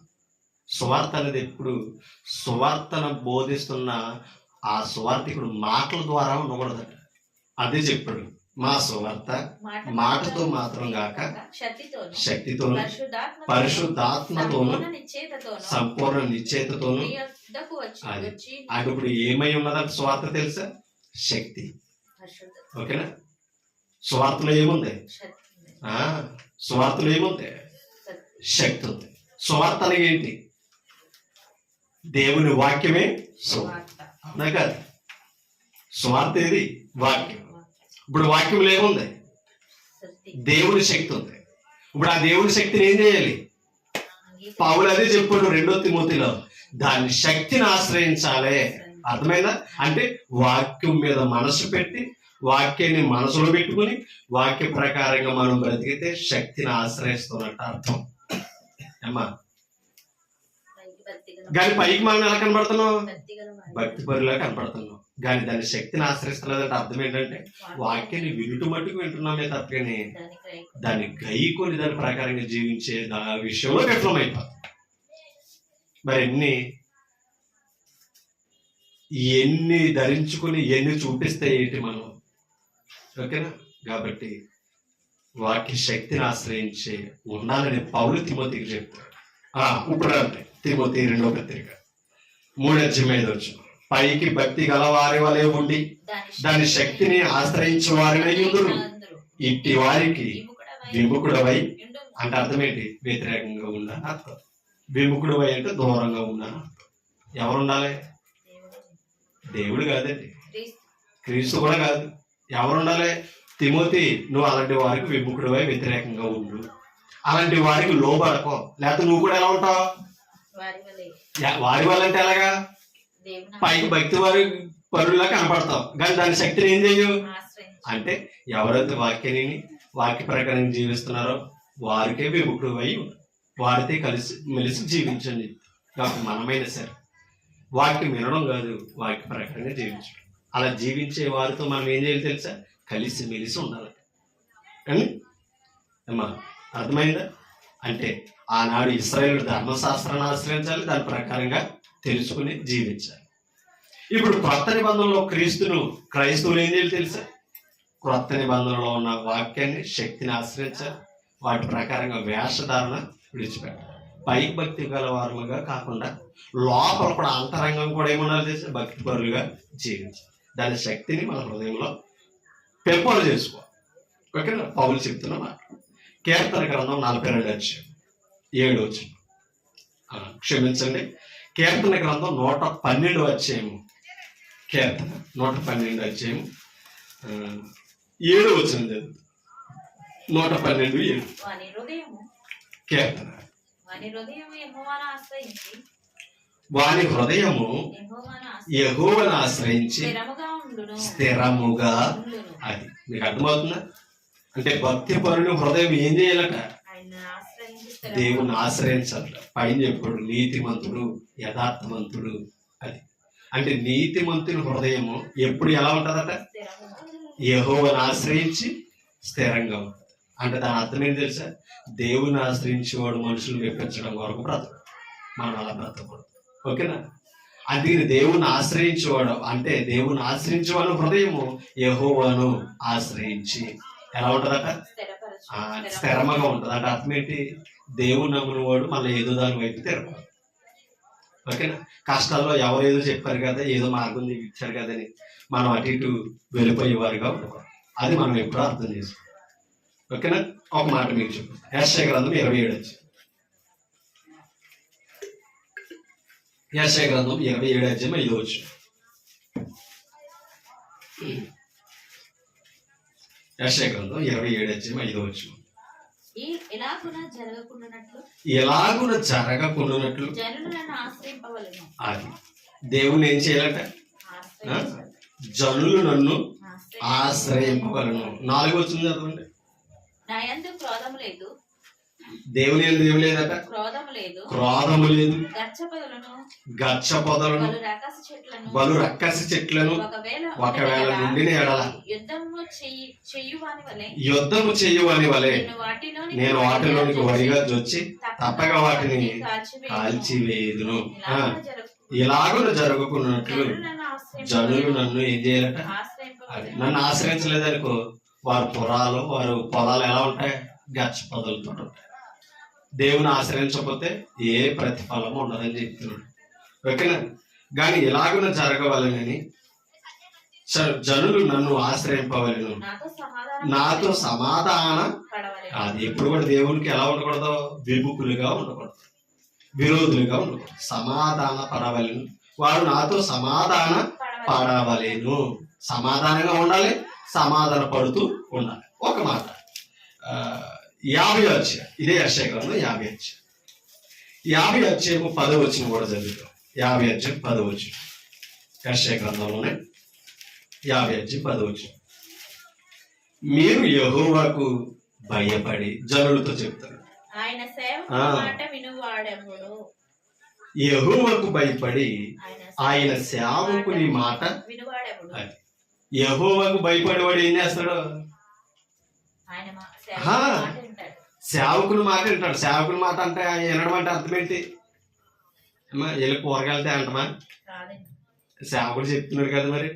సువార్త అనేది ఎప్పుడు సువార్తను బోధిస్తున్న ఆ సువార్తికుడు మాటల ద్వారా ఉండకూడదట. అదే చెప్పాడు, మా సువార్త మాటతో మాత్రం గాక శక్తితోను పరిశుద్ధాత్మతోను సంపూర్ణ నిశ్చయితతోను. అది అది ఇప్పుడు ఏమై ఉన్నదంటే సువార్త తెలుసా? శక్తి. ఓకేనా? సువార్తలో ఏముంది? సువార్తలో ఏముంది? శక్తి ఉంది. సువార్త అనేది ఏంటి? దేవుని వాక్యమే సువార్త. అవునా కాదు? సువార్త ఏది? వాక్యం. ఇప్పుడు వాక్యంలో ఏముంది? దేవుని శక్తి ఉంది. ఇప్పుడు ఆ దేవుని శక్తిని ఏం చేయాలి? పౌలు అదే చెప్పాడు 2 తిమోతిలో, దాని శక్తిని ఆశ్రయించాలి. అర్థమైందా? అంటే వాక్యం మీద మనసు పెట్టి, వాక్యాన్ని మనసులో పెట్టుకుని, వాక్య ప్రకారంగా మనం బ్రతికితే శక్తిని ఆశ్రయిస్తున్నట్టు అర్థం. ఏమ్మా? కానీ పైకి మనం ఎలా కనబడుతున్నాం? భక్తి పరులా కనపడుతున్నాం. కానీ దాని శక్తిని ఆశ్రయిస్తలేదంటే అర్థం ఏంటంటే వాక్యాన్ని వినుట మట్టుకు వింటున్నామే తప్పని దాన్ని గైకొని దాని ప్రకారంగా జీవించే విషయంలో విఫలమైపోతుంది. మరి ఎన్ని ధరించుకుని ఎన్ని చూపిస్తే ఏంటి మనం? ఓకేనా? కాబట్టి వాక్య శక్తిని ఆశ్రయించి ఉండాలని పౌలు తిమోతికి చెప్తాడు. ఇప్పుడు తిమోతి 2వ పత్రిక 3:5 పైకి భక్తి గల వారి వలె ఉండి దాని శక్తిని ఆశ్రయించే వారినై ఉందురు. ఇట్టి వారికి విముఖుడవై అంటే అర్థం ఏంటి? వ్యతిరేకంగా ఉండాలని అర్థం. విముఖుడవై అంటే దూరంగా ఉండాలని అర్థం. ఎవరు ఉండాలి? దేవుడు కాదండి, క్రీస్తు కూడా కాదు. ఎవరు ఉండాలి? తిమోతి, నువ్వు అలాంటి వారికి విముఖుడవై వ్యతిరేకంగా ఉండు. అలాంటి వారికి లోబడకో. లేకపోతే నువ్వు కూడా ఎలా ఉంటావు? వారి వాళ్ళంటే ఎలాగా? పైకి భక్తి వారి పరులా కనపడతావు, కానీ దాని శక్తిని ఏం చేయు అంటే ఎవరైతే వాక్య ప్రకారం జీవిస్తున్నారో వారికే విముఖుడు అయి వారితో కలిసి మెలిసి జీవించండి. కాబట్టి మనమైనా సరే వాక్యం వినడం కాదు, వాక్య ప్రకారంగా జీవించడం. అలా జీవించే వారితో మనం ఏం చేయాలి తెలుసా? కలిసి మెలిసి ఉండాలి. కానీ అమ్మా అర్థమైందా? అంటే ఆనాడు ఇశ్రాయేలు ధర్మశాస్త్రాన్ని ఆశ్రయించాలి, దాని ప్రకారంగా తెలుసుకుని జీవించాలి. ఇప్పుడు క్రొత్త నిబంధనలో క్రైస్తవులు ఏం చేయాలి తెలుసా? క్రొత్త నిబంధనలో ఉన్న వాక్యాన్ని శక్తిని ఆశ్రయించాలి, వాటి ప్రకారంగా వేషధారణ విడిచిపెట్టాలి. పైకి భక్తి గల వారులుగా కాకుండా లోపల కూడా అంతరంగం కూడా ఏమన్నా చేసి భక్తి పరులుగా జీవించాలి. దాని శక్తిని మన హృదయంలో పెంపొంద చేసుకోవాలి. ఓకేనా? పౌలు చెప్తున్న మాట కీర్తన గ్రంథం 42:7 క్షమించండి, కీర్తన గ్రంథం 112 కీర్తన 112 7 112:7 కీర్తన. వాని హృదయము యెహోవాను ఆశ్రయించి స్థిరముగా. అది మీకు అర్థమవుతుందా? అంటే భక్తి పరుని హృదయం ఏం చేయాలట? దేవుని ఆశ్రయించాలట. పైన చెప్పాడు నీతిమంతుడు, యథార్థవంతుడు. అది అంటే నీతిమంతుని హృదయము ఎప్పుడు ఎలా ఉంటుందట? యెహోవాను ఆశ్రయించి స్థిరంగా ఉంటుంది. అంటే దాని అర్థం ఏం తెలుసా? దేవుని ఆశ్రయించేవాడు మనుషులు మెప్పించడం వరకు బ్రతకడు, మనం అలా బ్రతకూడదు. ఓకేనా? అందుకని దేవుని ఆశ్రయించేవాడు అంటే దేవుని ఆశ్రయించేవాడు హృదయము యెహోవాను ఆశ్రయించి ఎలా ఉంటుందట? స్థిరమగా ఉంటుంది. అంటే అర్థం ఏంటి? దేవుని నమ్మిన వాడు మళ్ళీ ఏదో దాని వైపు తిరగదు. ఓకేనా? కష్టాల్లో ఎవరు ఏదో చెప్పారు కదా, ఏదో మార్గం ఇచ్చారు కదా అని మనం అటు ఇటు వెళ్ళిపోయేవారుగా ఉండకూడదు. అది మనం ఎప్పుడూ అర్థం చేసుకోవాలి. ఓకేనా? ఒక మాట మీకు చెప్పు. యెషయా గ్రంథం 27 యెషయా గ్రంథం 27 5 యెషయా గ్రంథం 27 5 ఎలాగున జరగకుండానట్లు అది దేవుని ఏం చేయాలంట? జనులు నన్ను ఆశ్రయింపవలను. 4 వచ్చింది చదవండి. దేవుని ఏం లేదట? క్రోధము లేదు. గచ్చ పొదలను బలు రక్కసి చెట్లను ఒకవేళ నుండి ఎడల యుద్ధము చెయ్యువని వలె నేను వాటిలోనికి వడిగా జొచ్చి తప్పగా వాటిని కాల్చివేయుదును. ఇలాగున జరుగుకున్నట్లు జనులు నన్ను ఏం చేయాలట? నన్ను ఆశ్రయించలేదనుకో వారి వారు పొలాలు ఎలా ఉంటాయి? గచ్చ పొదలతో ఉంటాయి. దేవుని ఆశ్రయించకపోతే ఏ ప్రతిఫలము ఉండదని చెప్తున్నాడు. ఓకేనా? కానీ ఇలాగున జరగవాలని జనులు నన్ను ఆశ్రయింపవలను, నాతో సమాధాన అది ఎప్పుడు కూడా దేవునికి ఎలా ఉండకూడదు? విముఖులుగా ఉండకూడదు, విరోధులుగా ఉండకూడదు. సమాధాన పడవలను, వాడు నాతో సమాధాన పడవలేను. సమాధానంగా ఉండాలి, సమాధాన పడుతూ ఉండాలి. ఒక మాట 50 అధ్యాయం, ఇదే యెషయా గ్రంథం 50 అధ్యాయం 10 కూడా చదువుతాం. 50 అధ్యాయం 10 యెషయా గ్రంథంలోనే 50 అధ్యాయం 10 మీరు యెహోవాకు భయపడి జనులతో చెప్తారు. యెహోవాకు భయపడి ఆయన సేవకుని మాట యెహోవాకు భయపడేవాడు ఏం చేస్తాడు? సేవకుని మాట వింటాడు. సేవకుని మాట అంటే వినడం అంటే అర్థం ఏంటి? వెళ్ళి కూరగాయలతే అంటమా? సేవకుడు చెప్తున్నాడు కదా మరి,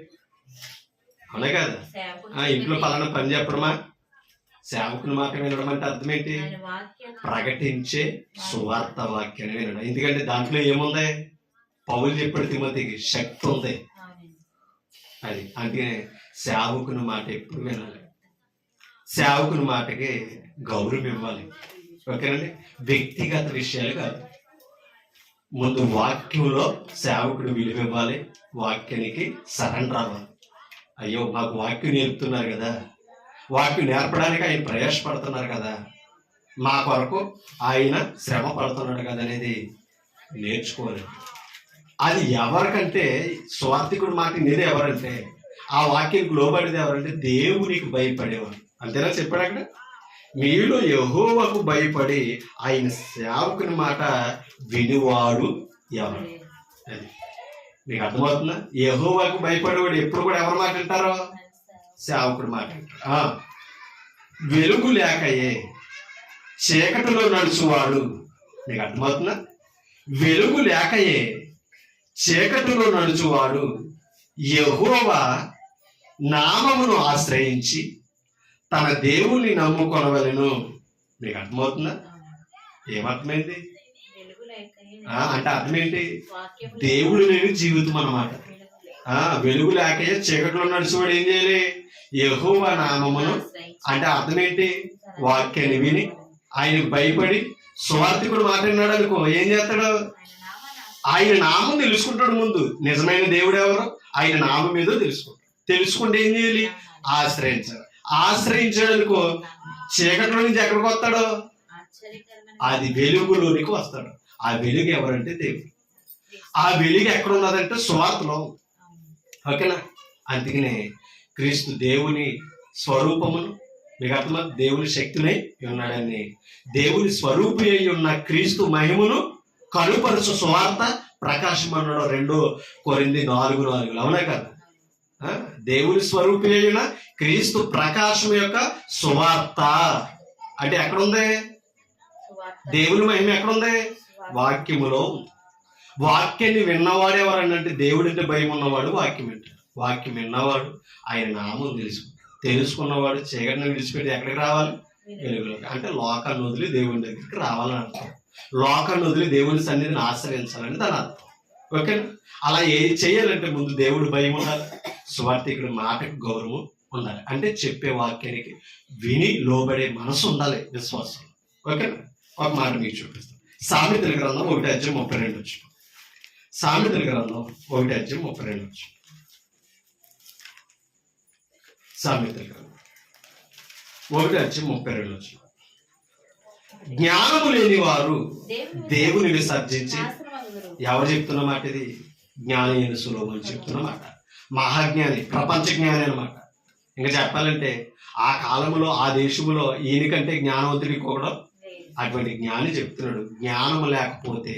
అవునా కదా? ఇంట్లో పలానా పని చెప్పడమా? సేవకుని మాట వినడం అంటే అర్థం ఏంటి? ప్రకటించే సువార్త వాక్యాన్ని వినడం. ఎందుకంటే దాంట్లో ఏముంది? పౌలు చెప్పాడు తిమోతికి, శక్తి ఉంది. అది అందుకనే సేవకుని మాట ఎప్పుడు వినాలి, సేవకుని మాటకి గౌరవం ఇవ్వాలి. ఓకేనండి? వ్యక్తిగత విషయాలు కాదు. ముందు వాక్యంలో సేవకుడు విలువ ఇవ్వాలి, వాక్యానికి సరెండర్ అవ్వాలి. అయ్యో మాకు వాక్యం నేర్పుతున్నారు కదా, వాక్యం నేర్పడానికి ఆయన ప్రయాసపడుతున్నారు కదా, మా కొరకు ఆయన శ్రమ పడుతున్నాడు కదా అనేది నేర్చుకోవాలి. అది ఎవరికంటే స్వార్థికుడు మాట నిదే ఎవరంటే ఆ వాక్యానికి లోబడేది ఎవరంటే దేవునికి భయపడేవారు. అంతేనా చెప్పాడు అక్కడ? మీలో యెహోవాకు భయపడి ఆయన సేవకుని మాట వినివాడు ఎవరు? అది మీకు అర్థమవుతుందా? యెహోవాకు భయపడేవాడు ఎప్పుడు కూడా ఎవరి మాట వింటారో? సేవకుడి మాట వింటారు. వెలుగు లేకయే చీకటిలో నడుచువాడు, మీకు అర్థమవుతుందా? వెలుగు లేకయే చీకటిలో నడుచువాడు యెహోవా నామమును ఆశ్రయించి తన దేవుని నమ్ముకొనవలెను. మీకు అర్థమవుతుందా? ఏమర్థమైంది అంటే? అర్థం ఏంటి? దేవుడు లేని జీవితం అన్నమాట. వెలుగు లేకయే చీకటిలో నడుచువాడు ఏం చేయాలి? యెహోవా నామమును అంటే అర్థం ఏంటి? వాక్యాన్ని విని ఆయనకు భయపడి సువార్థికుడు మాట్లాడినాడు అనుకో, ఏం చేస్తాడు? ఆయన నామం తెలుసుకుంటాడు. ముందు నిజమైన దేవుడు ఎవరు, ఆయన నామం మీద తెలుసుకుంటే ఏం చేయాలి? ఆశ్రయించాలి. ఆశ్రయించాడనుకో చీకటిలో నుంచి ఎక్కడికి వస్తాడు? అది వెలుగులోనికి వస్తాడు. ఆ వెలుగు ఎవరంటే దేవుడు. ఆ వెలుగు ఎక్కడ ఉన్నదంటే సువార్తలో. ఓకేనా? అందుకనే క్రీస్తు దేవుని స్వరూపమును, మీకు అర్థమా? దేవుని శక్తిని ఉన్నాడని, దేవుని స్వరూపి అయి ఉన్న క్రీస్తు మహిమను కనుపరుచు సువార్త ప్రకాశమన్నాడు 2 కొరింథీ 4:4. అవునా కదా? దేవుని స్వరూపి అయిన క్రీస్తు ప్రకాశం యొక్క సువార్త అంటే ఎక్కడుంది? దేవుని మహిమ ఎక్కడుంది? వాక్యములో. వాక్యాన్ని విన్నవాడు ఎవరంటే దేవుడు అంటే భయం ఉన్నవాడు వాక్యం వింటాడు. వాక్యం విన్నవాడు ఆయన నామం తెలుసుకున్నవాడు చీకటిని విడిచిపెట్టి ఎక్కడికి రావాలి? వెలుగులోకి. అంటే లోకాన్ని వదిలి దేవుని దగ్గరికి రావాలని అర్థం. లోకాన్ని వదిలి దేవుని సన్నిధిని ఆశ్రయించాలని దాని అర్థం. ఓకేనా? అలా చేయాలంటే ముందు దేవుడి భయం ఉండాలి, సువార్థికుడి మాటకి గౌరవం ఉండాలి. అంటే చెప్పే వాక్యానికి విని లోబడే మనసు ఉండాలి, విశ్వాసం. ఓకేనా? ఒక మాట మీకు చూపిస్తాను. సామెతల గ్రంథం 1:32 వచ్చి. సామెతల గ్రంథం 1:32 వచ్చి. సామెతల గ్రంథం 1:32 వచ్చి. జ్ఞానము లేని వారు దేవుని విసర్జించి, ఎవరు చెప్తున్న మాట ఇది? జ్ఞాని అయిన సులోమోను చెప్తున్న మాట. మహాజ్ఞాని, ప్రపంచ జ్ఞాని అనమాట. ఇంకా చెప్పాలంటే ఆ కాలంలో ఆ దేశంలో ఈయనకంటే జ్ఞానవంతుడికి కూడా అటువంటి జ్ఞాని చెప్తున్నాడు, జ్ఞానము లేకపోతే,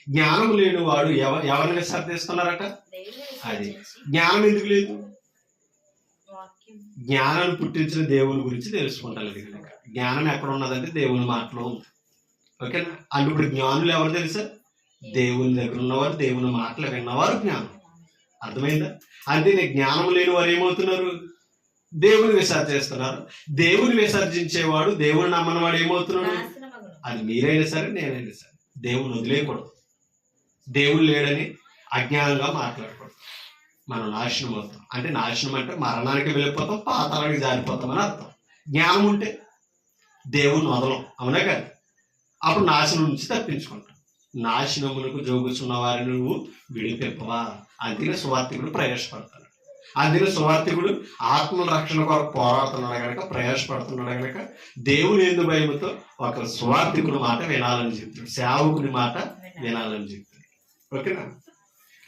జ్ఞానం లేని వాడు ఎవరిని విసర్జిస్తున్నారట? అది జ్ఞానం ఎందుకు లేదు? జ్ఞానాన్ని పుట్టించిన దేవుని గురించి తెలుసుకుంటారు. కనుక జ్ఞానం ఎక్కడ ఉన్నదంటే దేవుని మాటలో ఉంది. ఓకేనా? అంటే ఇప్పుడు జ్ఞానులు ఎవరు తెలుసా? దేవుని దగ్గర ఉన్నవారు, దేవుని మాటలు విన్నవారు జ్ఞానం. అర్థమైందా? అంటే జ్ఞానం లేని వారు ఏమవుతున్నారు? దేవుని విసర్జిస్తున్నారు. దేవుని విసర్జించేవాడు, దేవుని నమ్మనవాడు ఏమవుతున్నాడు? అది మీరైనా సరే, నేనైనా సరే దేవుని వదిలేయకూడదు. దేవుడు లేడని అజ్ఞానంగా మాట్లాడకూడదు. మనం నాశనం అవుతాం. అంటే నాశనం అంటే మరణానికి వెళ్ళిపోతాం, పాతాళానికి జారిపోతాం అని అర్థం. జ్ఞానం ఉంటే దేవుని వదలం, అవునా కదా? అప్పుడు నాశనం నుంచి తప్పించుకుంటాం. నాశనములకు జోగుచున్న వారిని నువ్వు విడిపెప్పవా? అందుకే సువార్థికుడు ప్రయాసపడతాడు. అందుకే సువార్థికుడు ఆత్మల రక్షణ కొరకు పోరాడుతున్నాడు కనుక, ప్రయాసపడుతున్నాడు కనుక దేవుని యందు భయముతో ఒక సువార్థికుడి మాట వినాలని చెప్తాడు, సేవకుడి మాట వినాలని చెప్తాడు. ఓకేనా?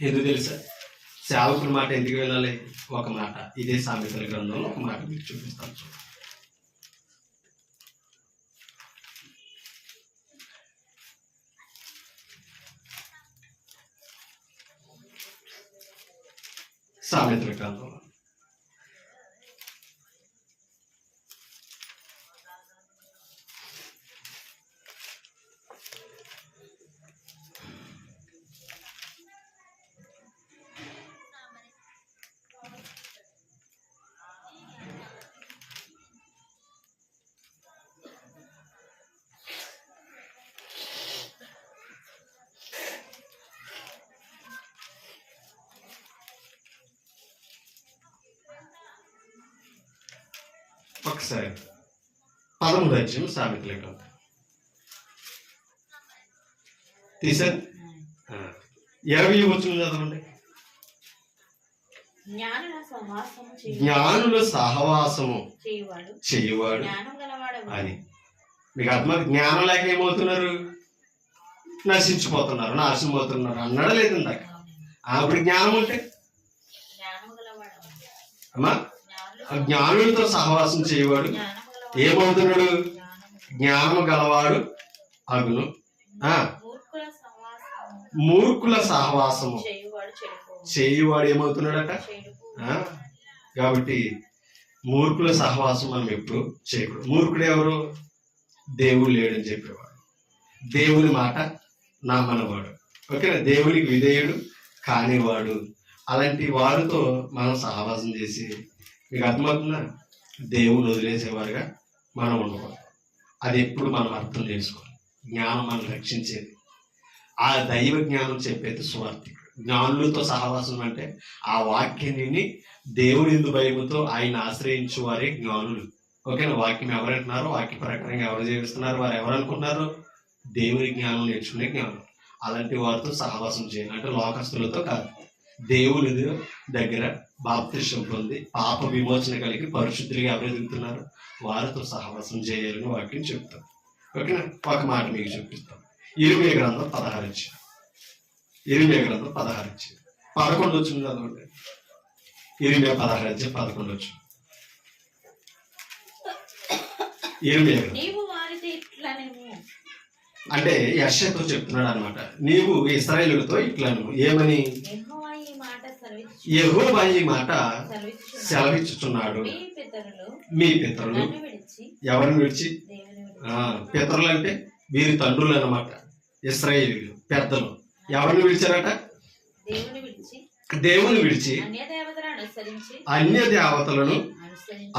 ఎందుకు తెలుసా సేవకుడి మాట ఎందుకు వినాలి? ఒక మాట ఇదే సామెతల గ్రంథంలో ఒక మాట మీకు చూపిస్తాను. చూడండి. సామెతల గ్రంథంలో ఒకసారి 13వ అధ్యాయం సామెతల గ్రంథం తీసారు. 20వ వచనం చదవండి. జ్ఞానుల సహవాసము చేయువాడు. అది మీకు అర్థం. జ్ఞానం లేక ఏమవుతున్నారు? నశించిపోతున్నారు, నాశనం అవుతున్నారు అన్నాడా లేదు ఇందాక? అప్పుడు జ్ఞానం ఉంటే అమ్మా, జ్ఞానులతో సహవాసం చేయవాడు ఏమవుతున్నాడు? జ్ఞానము గలవాడు అగును. మూర్ఖుల సహవాసము చేయువాడు ఏమవుతున్నాడట? కాబట్టి మూర్ఖుల సహవాసం మనం ఎప్పుడు చేయకూడదు. మూర్ఖుడు ఎవరు? దేవుడు లేడని చెప్పేవాడు, దేవుని మాట నమ్మనవాడు. ఓకేనా? దేవునికి విధేయుడు కానివాడు. అలాంటి వారితో మనం సహవాసం చేసి, మీకు అర్థమవుతుందా? దేవుని వదిలేసేవారుగా మనం ఉండకూడదు. అది ఎప్పుడు మనం అర్థం చేసుకోవాలి. జ్ఞానం మనం రక్షించేది, ఆ దైవ జ్ఞానం చెప్పేది సువార్థికుడు. జ్ఞానులతో సహవాసం అంటే ఆ వాక్యాన్ని దేవుని యందు భయముతో ఆయన ఆశ్రయించు వారే జ్ఞానులు. ఓకేనా? వాక్యం ఎవరంటున్నారో, వాక్య ప్రకారంగా ఎవరు జీవిస్తున్నారు, వారు ఎవరు అనుకున్నారు? దేవుని జ్ఞానం నేర్చుకునే జ్ఞానం. అలాంటి వారితో సహవాసం చేయాలి. అంటే లోకస్తులతో కాదు, దేవుని దగ్గర బాప్తిసం పొంది పాప విమోచన కలిగి పరిశుద్ధులుగా ఎవరు ఎదుగుతున్నారు వారితో సహవాసం చేయాలని వాక్యం చెప్తాం. ఓకేనా? ఒక మాట మీకు చూపిస్తాం. ఇర్మియా గ్రంథం 16. ఇర్మియా గ్రంథం 16 11 వచ్చింది చదవండి. ఇర్మియా 16:11. ఇర్మియా అంటే యెషయాతో చెప్తున్నాడు అనమాట. నీవు ఇశ్రాయేలుతో ఇట్లను ఏమని? యెహోవా ఈ మాట సెలవిచ్చుచున్నాడు, మీ పితరులు ఎవరిని విడిచి? పితరులు అంటే వీరి తండ్రులు అన్నమాట. ఇశ్రాయేలీయులు పెద్దలు ఎవరిని విడిచారట? దేవుని విడిచి అన్య దేవతలను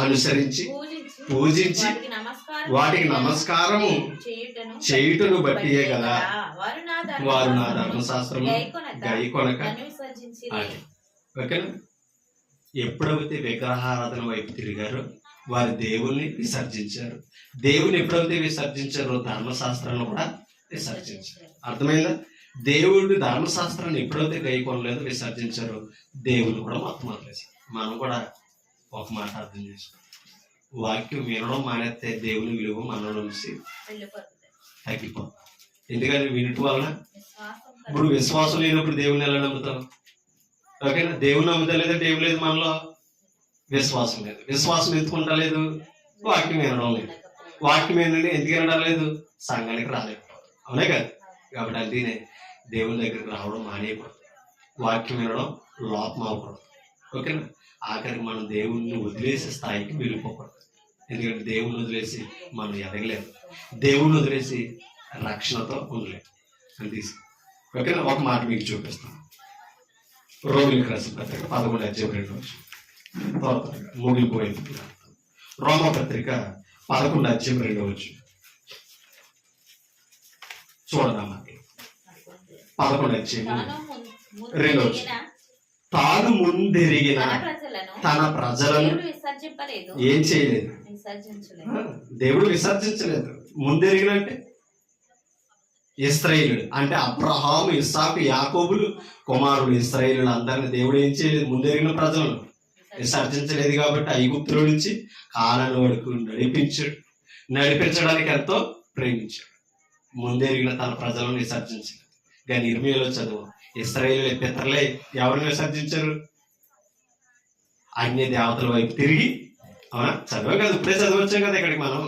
అనుసరించి పూజించి వాటికి నమస్కారము చేయుటను బట్టియే కదా వారు నా ధర్మశాస్త్రం గైకొనక. ఓకేనా? ఎప్పుడైతే విగ్రహారాధన వైపు తిరిగారో వారి దేవుణ్ణి విసర్జించారు. దేవుని ఎప్పుడైతే విసర్జించారో ధర్మశాస్త్రాన్ని కూడా విసర్జించారు. అర్థమైందా? దేవుడు ధర్మశాస్త్రాన్ని ఎప్పుడైతే గైకొనలేదో విసర్జించారో దేవుని కూడా మొత్తం వదిలేశారు. మనం కూడా ఒక మాట అర్థం చేసుకోం. వాక్యం వినడం మానేస్తే దేవుని విలువ మనలో నుంచి తగ్గిపోతుంది. ఎందుకంటే వినటం వలన ఇప్పుడు విశ్వాసం లేనప్పుడు దేవుని ఎలా నమ్ముతాం? ఓకేనా? దేవుని నమ్ముతలేదంటే ఏం లేదు మనలో, విశ్వాసం లేదు. విశ్వాసం ఎందుకుంటా లేదు? వాక్యం వినడం లేదు. వాక్యం ఏంటంటే ఎందుకు వినడం లేదు? సంఘానికి రాలేదు. అవునే కదా? కాబట్టి అందుకనే దేవుని దగ్గరికి రావడం మానేయకూడదు. వాక్యం వినడం లోపం అవ్వకూడదు. ఓకేనా? ఆఖరికి మనం దేవుణ్ణి వదిలేసే స్థాయికి వెళ్ళిపోకూడదు. ఎందుకంటే దేవుని వదిలేసి మనం ఎదగలేదు. దేవుని వదిలేసి రక్షణతో ఉండలేదు. అని తీసుకు. ఓకేనా? ఒక మాట మీకు చూపిస్తాను. రోమిలికి రాసిన పత్రిక 11:2 ముగిలిపోయింది. రోమపత్రిక 11:2 చూడదమ్మా. 11:2 తాను ముందెరిగిన తన ప్రజలను ఏం చేయలేదు, దేవుడు విసర్జించలేదు. ముందెరిగిన అంటే ఇశ్రాయేలుడు అంటే అబ్రహాము, ఇస్సాకు, యాకోబులు కుమారుడు ఇశ్రాయేలుడు అందరిని దేవుడు ఏం చేయలేదు? ముందెరిగిన ప్రజలను విసర్జించలేదు. కాబట్టి ఐగుప్తుల నుంచి కానాను వరకు నడిపించడానికి ఎంతో ప్రేమించాడు. ముందెరిగిన తన ప్రజలను విసర్జించలేదు. కానీ ఇర్మీయాలో చదువు, ఇశ్రాయేలు పితరులే ఎవరిని విసర్జించారు? అన్య దేవతల వైపు తిరిగి. అవునా? చదివే కదా, ఇప్పుడే చదివచ్చాం కదా ఇక్కడికి మనం.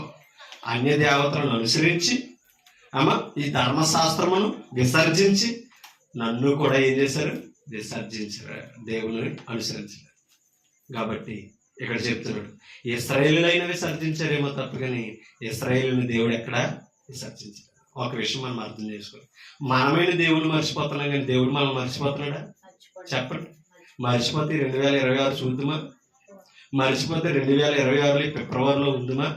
అన్య దేవతలను అనుసరించి ఈ ధర్మశాస్త్రమును విసర్జించి నన్ను కూడా ఏం చేశారు? విసర్జించారు. దేవుని అనుసరించారు. కాబట్టి ఇక్కడ చెప్తున్నాడు, ఇశ్రాయేలులైనా విసర్జించారేమో తప్ప కానీ ఇశ్రాయేలుని దేవుడు ఎక్కడ విసర్జించారు. ఒక విషయం మనం అర్థం చేసుకోవాలి. మనమైన దేవుడు మర్చిపోతున్నాం కానీ దేవుడు మనం మర్చిపోతున్నాడా? చెప్పండి. మర్చిపోతే 2026 చూద్దామా? మర్చిపోతే 2026 ఫిబ్రవరిలో ఉందమా?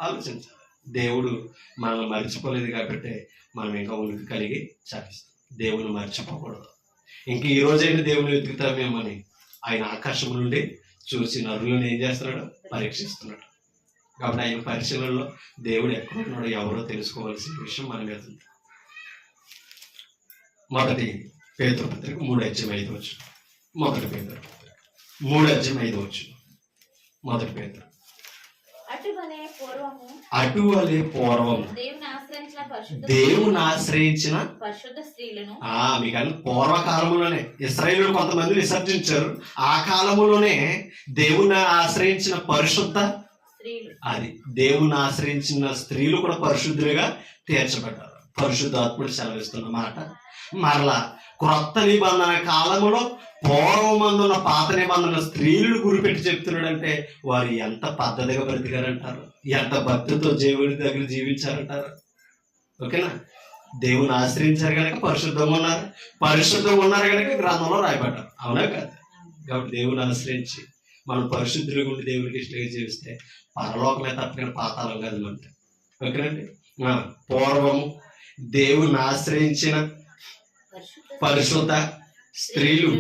ఆలోచించాలి. దేవుడు మనల్ని మర్చిపోలేదు కాబట్టి మనం ఇంకా ఉనికి కలిగి చాలిస్తాం. దేవుని మర్చిపోకూడదు. ఇంక ఈ రోజైనా దేవుని వెతుకుతామేమని ఆయన ఆకాశం నుండి చూసి నరులను ఏం చేస్తున్నాడు? పరీక్షిస్తున్నాడు. కాబట్టి ఆయన పరిశీలనలో దేవుడు ఎక్కడున్నాడో ఎవరో తెలుసుకోవాల్సిన విషయం మన మీద ఉంది. మొదటి పేతురు పత్రిక 3:5 మొదటి పేతురు పత్రిక 3:5 మొదటి పేతురు. అటువలే పూర్వము దేవుని ఆశ్రయించిన మీకన్నా పూర్వకాలంలోనే ఇశ్రాయేలులు కొంతమంది విసర్జించారు. ఆ కాలములోనే దేవుని ఆశ్రయించిన పరిశుద్ధ అది దేవుని ఆశ్రయించిన స్త్రీలు కూడా పరిశుద్ధులుగా తీర్చబడ్డారు. పరిశుద్ధాత్ముడు సెలవిస్తున్న మాట మరలా క్రొత్త నిబంధన కాలములో పూర్వమందున్న పాత నిబంధన స్త్రీలు గురిపెట్టి చెప్తున్నాడంటే వారు ఎంత పద్ధతిగా బ్రతికారంటారు, ఎంత భక్తితో దేవుడి దగ్గర జీవించారంటారు. ఓకేనా? దేవుని ఆశ్రయించారు కనుక పరిశుద్ధంగా ఉన్నారు. పరిశుద్ధంగా ఉన్నారు కనుక గ్రంథంలో రాయబడ్డారు. అవునా కదా? కాబట్టి దేవుని ఆశ్రయించి మనం పరిశుద్ధులుగా ఉండి దేవుడికి ఇష్టంగా జీవిస్తే పరలోకమే తప్పకుండా పాతాళం కాదు అంటే. ఓకేనండి? పూర్వము దేవుని ఆశ్రయించిన పరిశుద్ధ స్త్రీలు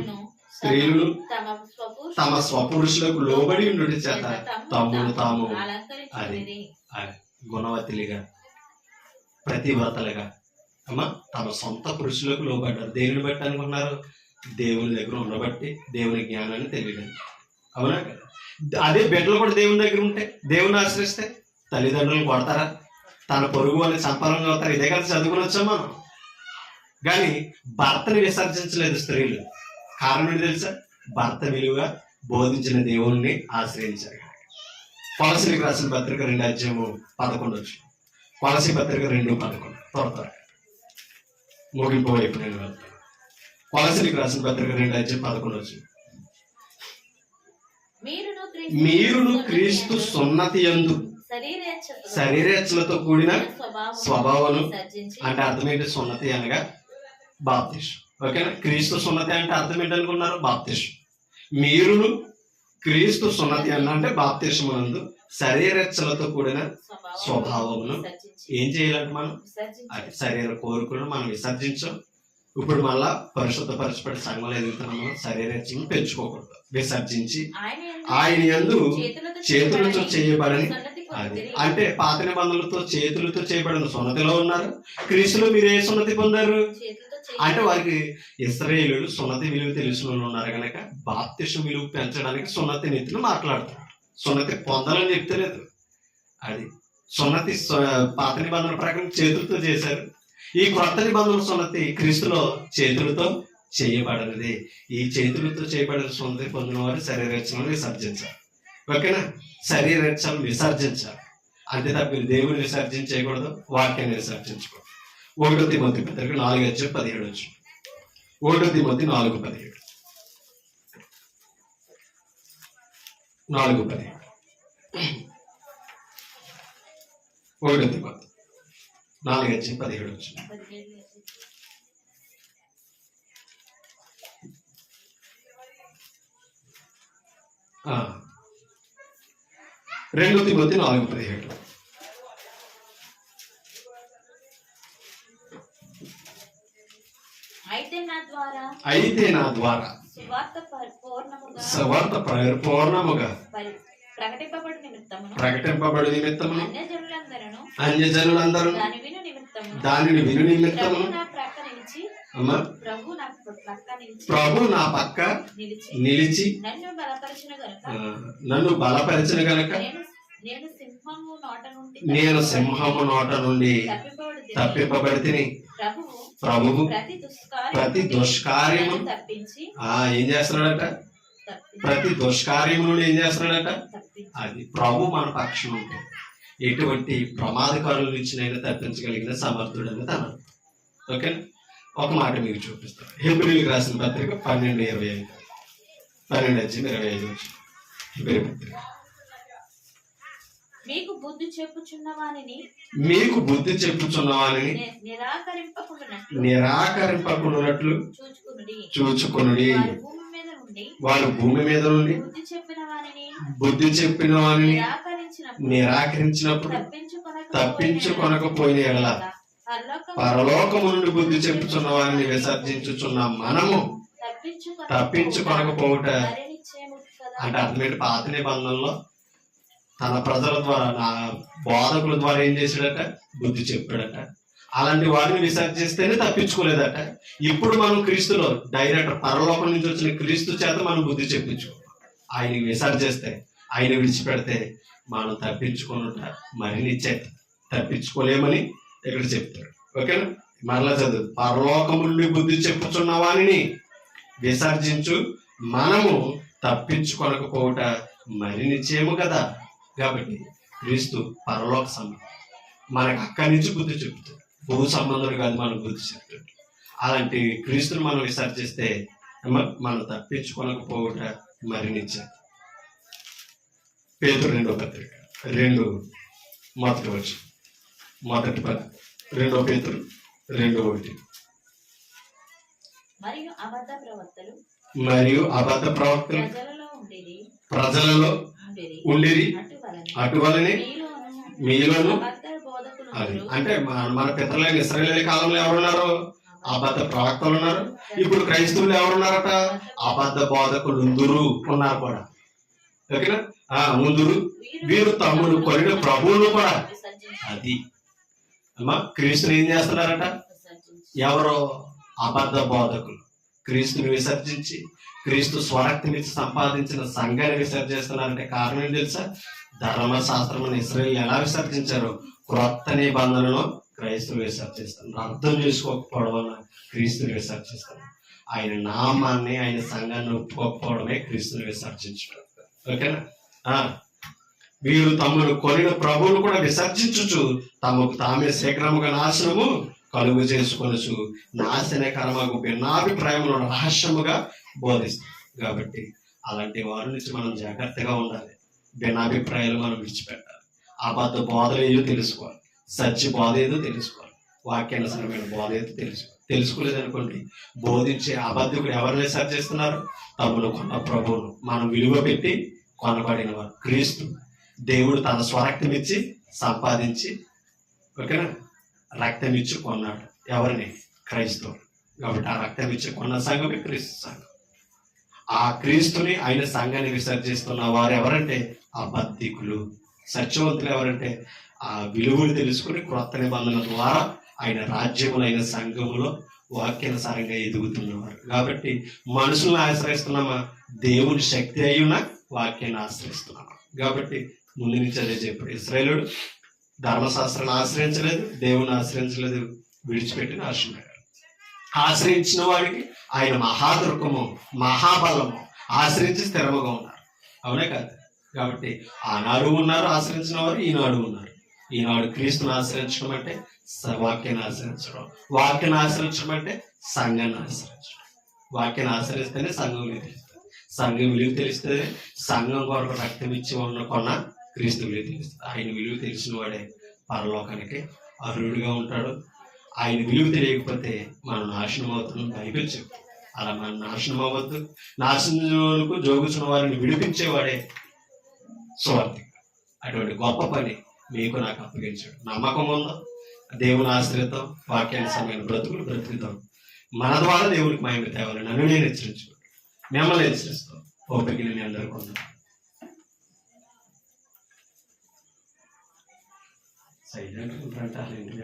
తమ స్వపురుషులకు లోబడి ఉండుట చేత తమ్ముడు తాము అది గుణవతిలుగా ప్రతిభతలుగా తమ సొంత పురుషులకు లోబడ్డారు. దేవుని బట్టి అనుకున్నారు? దేవుని దగ్గర ఉండబట్టి దేవుని జ్ఞానాన్ని తెలియదు. అవునా కదా? అదే బిడ్డలు కూడా దేవుని దగ్గర ఉంటే, దేవుని ఆశ్రయిస్తే తల్లిదండ్రులను కొడతారా? తన పొరుగు వాళ్ళని సంపరంగా అవుతారు. ఇదే కదా చదువుకుని వచ్చాం మనం. కానీ భర్తని విసర్జించలేదు స్త్రీలు. కారణం ఏంటి తెలుసా? భర్త విలువ బోధించిన దేవుణ్ణి ఆశ్రయించారు. కొలసీలకు రాసిన పత్రిక 2:11 కొలసీ పత్రిక 2:11 త్వర ముగింపు వైపు నేను వెళ్తాను. కొలసీలకు రాసిన పత్రిక 2:11 మీరును క్రీస్తు సున్నతి యందు శరీరేచ్ఛలతో కూడిన స్వభావం అంటే అర్థం ఏంటి? సున్నతి అనగా బాప్తిసం. ఓకేనా? క్రీస్తు సున్నతి అంటే అర్థం ఏంటనుకున్నారు? బాప్తిసం. మీరును క్రీస్తు సున్నతి అంటే బాప్తిసమునందు శరీరేచ్ఛలతో కూడిన స్వభావమును ఏం చేయాలంటే మనం అది శరీర కోరికలను మనం విసర్జించాం. ఇప్పుడు మళ్ళా పరిశుద్ధపరచబడి సంఘంలో ఎదుగుతున్నాము. శరీరేచ్ఛలను పెంచుకోకూడదు, విసర్జించి ఆయన యందు చేతులతో చేయబడని అది అంటే పాత నిబంధనలతో చేతులతో చేయబడిన సున్నతిలో ఉన్నారు. క్రీస్తులో మీరు ఏ సున్నతి పొందారు అంటే వారికి ఇశ్రాయేలీయులు సున్నతి విలువ తెలిసిన వాళ్ళు ఉన్నారు కనుక బాప్తిసం విలువ పెంచడానికి సున్నతి నీతిని మాట్లాడతారు. సున్నతి పొందాలని చెప్తలేదు. అది సున్నతి పాత నిబంధన ప్రకారం చేతులతో చేశారు. ఈ క్రొత్త నిబంధన సున్నతి క్రీస్తులో చేతులతో చేయబడినది. ఈ చేతులతో చేయబడిన సున్నతి పొందిన వారు శరీరేచ్ఛలను విసర్జించారు. ఓకేనా? శరీరేచ్ఛలను విసర్జించాలి. అంతే తప్ప మీరు దేవుని విసర్జించకూడదు, వాక్యాన్ని విసర్జించకూడదు. 1 తిమోతి పత్రిక 4:17 1 తిమోతి 4:17 1 తిమోతి 4:17 2 తిమోతి 4:17 అయితే నా ద్వారా సువార్త పూర్ణముగా ప్రకటింపబడు నిమిత్తమును అన్యజనులందరూ దానిని విను నిమిత్తమును ప్రభు నా పక్క నిలిచి నన్ను బలపరిచిన గనుక నేను సింహము నోట నుండి తప్పింపబడితిని. ప్రభువు ప్రతి దుష్కార్యము ఏం చేస్తున్నాడట? ప్రతి దుష్కార్యము నుండి ఏం చేస్తున్నాడట? అది ప్రభు మన పక్షం ఉంటే ఎటువంటి ప్రమాదకారుల నుంచి నేను తప్పించగలిగిన సమర్థుడని తన. ఓకే, ఒక మాట మీకు చూపిస్తాను. హెబ్రీయులకు రాసిన పత్రిక 12:25 12:25 హెబ్రీ పత్రిక. మీకు బుద్ధి చెప్పుచున్నవానిని నిరాకరింపకున్నట్లు చూచుకొనుడి. వారు భూమి మీద నుండి బుద్ధి చెప్పిన వానిని నిరాకరించినప్పుడు తప్పించుకొనకపోయిన ఎడల పరలోకము నుండి బుద్ధి చెప్పుచున్న వారిని విసర్జించుచున్న మనము తప్పించుకొనకపోవుట అంటే అర్థమేంటి? పాత నిబంధనలో తన ప్రజల ద్వారా నా బోధకుల ద్వారా ఏం చేశాడట? బుద్ధి చెప్పాడట. అలాంటి వారిని విసర్జిస్తేనే తప్పించుకోలేదట. ఇప్పుడు మనం క్రీస్తులో డైరెక్ట్ పరలోకం నుంచి వచ్చిన క్రీస్తు చేత మనం బుద్ధి చెప్పించుకో. ఆయన విసర్జిస్తే, ఆయన విడిచిపెడితే మనం తప్పించుకున్నట మరి నిశ్చయిత తప్పించుకోలేమని ఇక్కడ చెప్తాడు. ఓకేనా? మరలా చదువు. పరలోకము నుండి బుద్ధి చెప్పుచున్న వారిని విసర్జించు మనము తప్పించుకొనకపోవట మరి నిశ్చయము కదా. కాబట్టి క్రీస్తు పరలోక సంబంధం, మనకు అక్కడి నుంచి బుద్ధి చెప్తాడు. భూ సంబంధుడు కాదు, మనకు బుద్ధి చెప్తాడు. అలాంటి క్రీస్తుని మనం విసర్జిస్తే మనం తప్పించుకోనకపోవట మరి నిశ్చయం. పేతురు 2వ పత్రిక 2 మొదటి వచ్చు మొదటి 2 పేతురు 2:1 మరియు అబద్ధ ప్రవక్తలు ప్రజలలో ఉండిరి, అటువలనే మీలోను. అది అంటే మన పితరులైన ఇశ్రాయేలు కాలంలో ఎవరున్నారు? అబద్ధ ప్రవక్తలు ఉన్నారు. ఇప్పుడు క్రైస్తవులు ఎవరున్నారట? అబద్ధ బోధకులు ఉన్నారు కూడా. ఓకేనా? ముందురు వీరు తమ్ముడు కొరిన ప్రభువును కూడా. అది అమ్మా, క్రీస్తుని ఏం చేస్తున్నారట? ఎవరో అబద్ధ బోధకులు క్రీస్తుని విసర్జించి క్రీస్తు స్వరక్తిని సంపాదించిన సంఘాన్ని విసర్జిస్తున్నారంటే కారణం ఏం తెలుసా? ధర్మశాస్త్రం ఇశ్రాయేలు ఎలా విసర్జించారో క్రొత్త నిబంధనలో క్రైస్తవులు విసర్జిస్తారు. అర్థం చేసుకోకపోవడం వల్ల క్రీస్తుని విసర్జిస్తారు. ఆయన నామాన్ని, ఆయన సంఘాన్ని ఒప్పుకోకపోవడమే క్రీస్తుని విసర్జించడం. ఓకేనా? వీరు తమను కొనిన ప్రభువును కూడా విసర్జించుచు తమకు తామే శీఘ్రముగా నాశనము కలుగు చేసుకొనచ్చు నాశనకరమగు భిన్నాభిప్రాయములను రహస్యముగా బోధిస్తారు. కాబట్టి అలాంటి వారి నుంచి మనం జాగ్రత్తగా ఉండాలి. భిన్నాభిప్రాయాలు మనం విడిచిపెట్టాలి. అబద్ధ బోధలు ఏదో తెలుసుకోవాలి, సత్య బోధ ఏదో తెలుసుకోవాలి, వాక్యానుసరమైన బోధ ఏదో తెలుసుకోలేదనుకోండి, బోధించే అబద్ధకుడు ఎవరు విసర్జిస్తున్నారు? తమను కొన్న ప్రభువును. మనం విలువ పెట్టి కొనబడిన వారు క్రీస్తు. దేవుడు తన స్వరక్తం ఇచ్చి సంపాదించి, ఓకేనా, రక్తం ఇచ్చి కొన్నాడు. ఎవరిని? క్రైస్తవులు. కాబట్టి ఆ రక్తం ఇచ్చి కొన్న సంఘమే క్రీస్తు సంఘం. ఆ క్రీస్తుని, ఆయన సంఘాన్ని విసర్జిస్తున్న వారు ఎవరంటే అబద్ధికులు. సత్యవంతులు ఎవరంటే ఆ విలువలు తెలుసుకుని క్రొత్త నిబంధన ద్వారా ఆయన రాజ్యములు, ఆయన సంఘములో వాక్యానుసారంగా ఎదుగుతున్నవారు. కాబట్టి మనుషులను ఆశ్రయిస్తున్నామా? దేవుని శక్తి అయ్యున్న వాక్యాన్ని ఆశ్రయిస్తున్నామా? కాబట్టి ముందు నుంచి అదే చెప్పాడు. ఇశ్రాయేలుడు ధర్మశాస్త్రాన్ని ఆశ్రయించలేదు, దేవుని ఆశ్రయించలేదు, విడిచిపెట్టి నాశనమయ్యారు. ఆశ్రయించిన వాడికి ఆయన మహాదుర్గము, మహాబలము, ఆశ్రయించి స్థిరముగా ఉన్నారు. అవునే కాదు? కాబట్టి ఆనాడు ఉన్నారు ఆశ్రయించిన వారు, ఈనాడు ఉన్నారు. ఈనాడు క్రీస్తుని ఆశ్రయించడం అంటే వాక్యాన్ని ఆశ్రయించడం, వాక్యాన్ని ఆశ్రయించడం అంటే సంఘాన్ని ఆశ్రయించడం. వాక్యాన్ని ఆశ్రయిస్తేనే సంఘం విలువ తెలుస్తుంది, సంఘం విలువ తెలిస్తే సంఘం కొరకు రక్తం ఇచ్చి కొన్న క్రీస్తు విలువ తెలుస్తుంది. ఆయన విలువ తెలిసిన వాడే పరలోకానికి అర్హుడిగా ఉంటాడు. ఆయన విలువ తెలియకపోతే మనం నాశనం అవుతున్నాం బైబిల్ చెప్తుంది. అలా మనం నాశనం అవ్వద్దు. నాశనంకు జోగుతున్న వారిని విడిపించేవాడే సువార్తికుడు. అటువంటి గొప్ప పని మీకు నాకు అప్పగించాడు. నమ్మకం ఉందో దేవుని ఆశ్రయిద్దాం, వాక్యానుసరమైన బ్రతుకులు బ్రతుకుతాం. మన ద్వారా దేవునికి మహిమ తేవాలి. నన్ను నేను హెచ్చరించుకోండి, మిమ్మల్ని హెచ్చరిస్తాం. ఓపిక నేను అందరికీ ఉన్నాను. సైలెంట్ ఉంటారంటే ఇంటి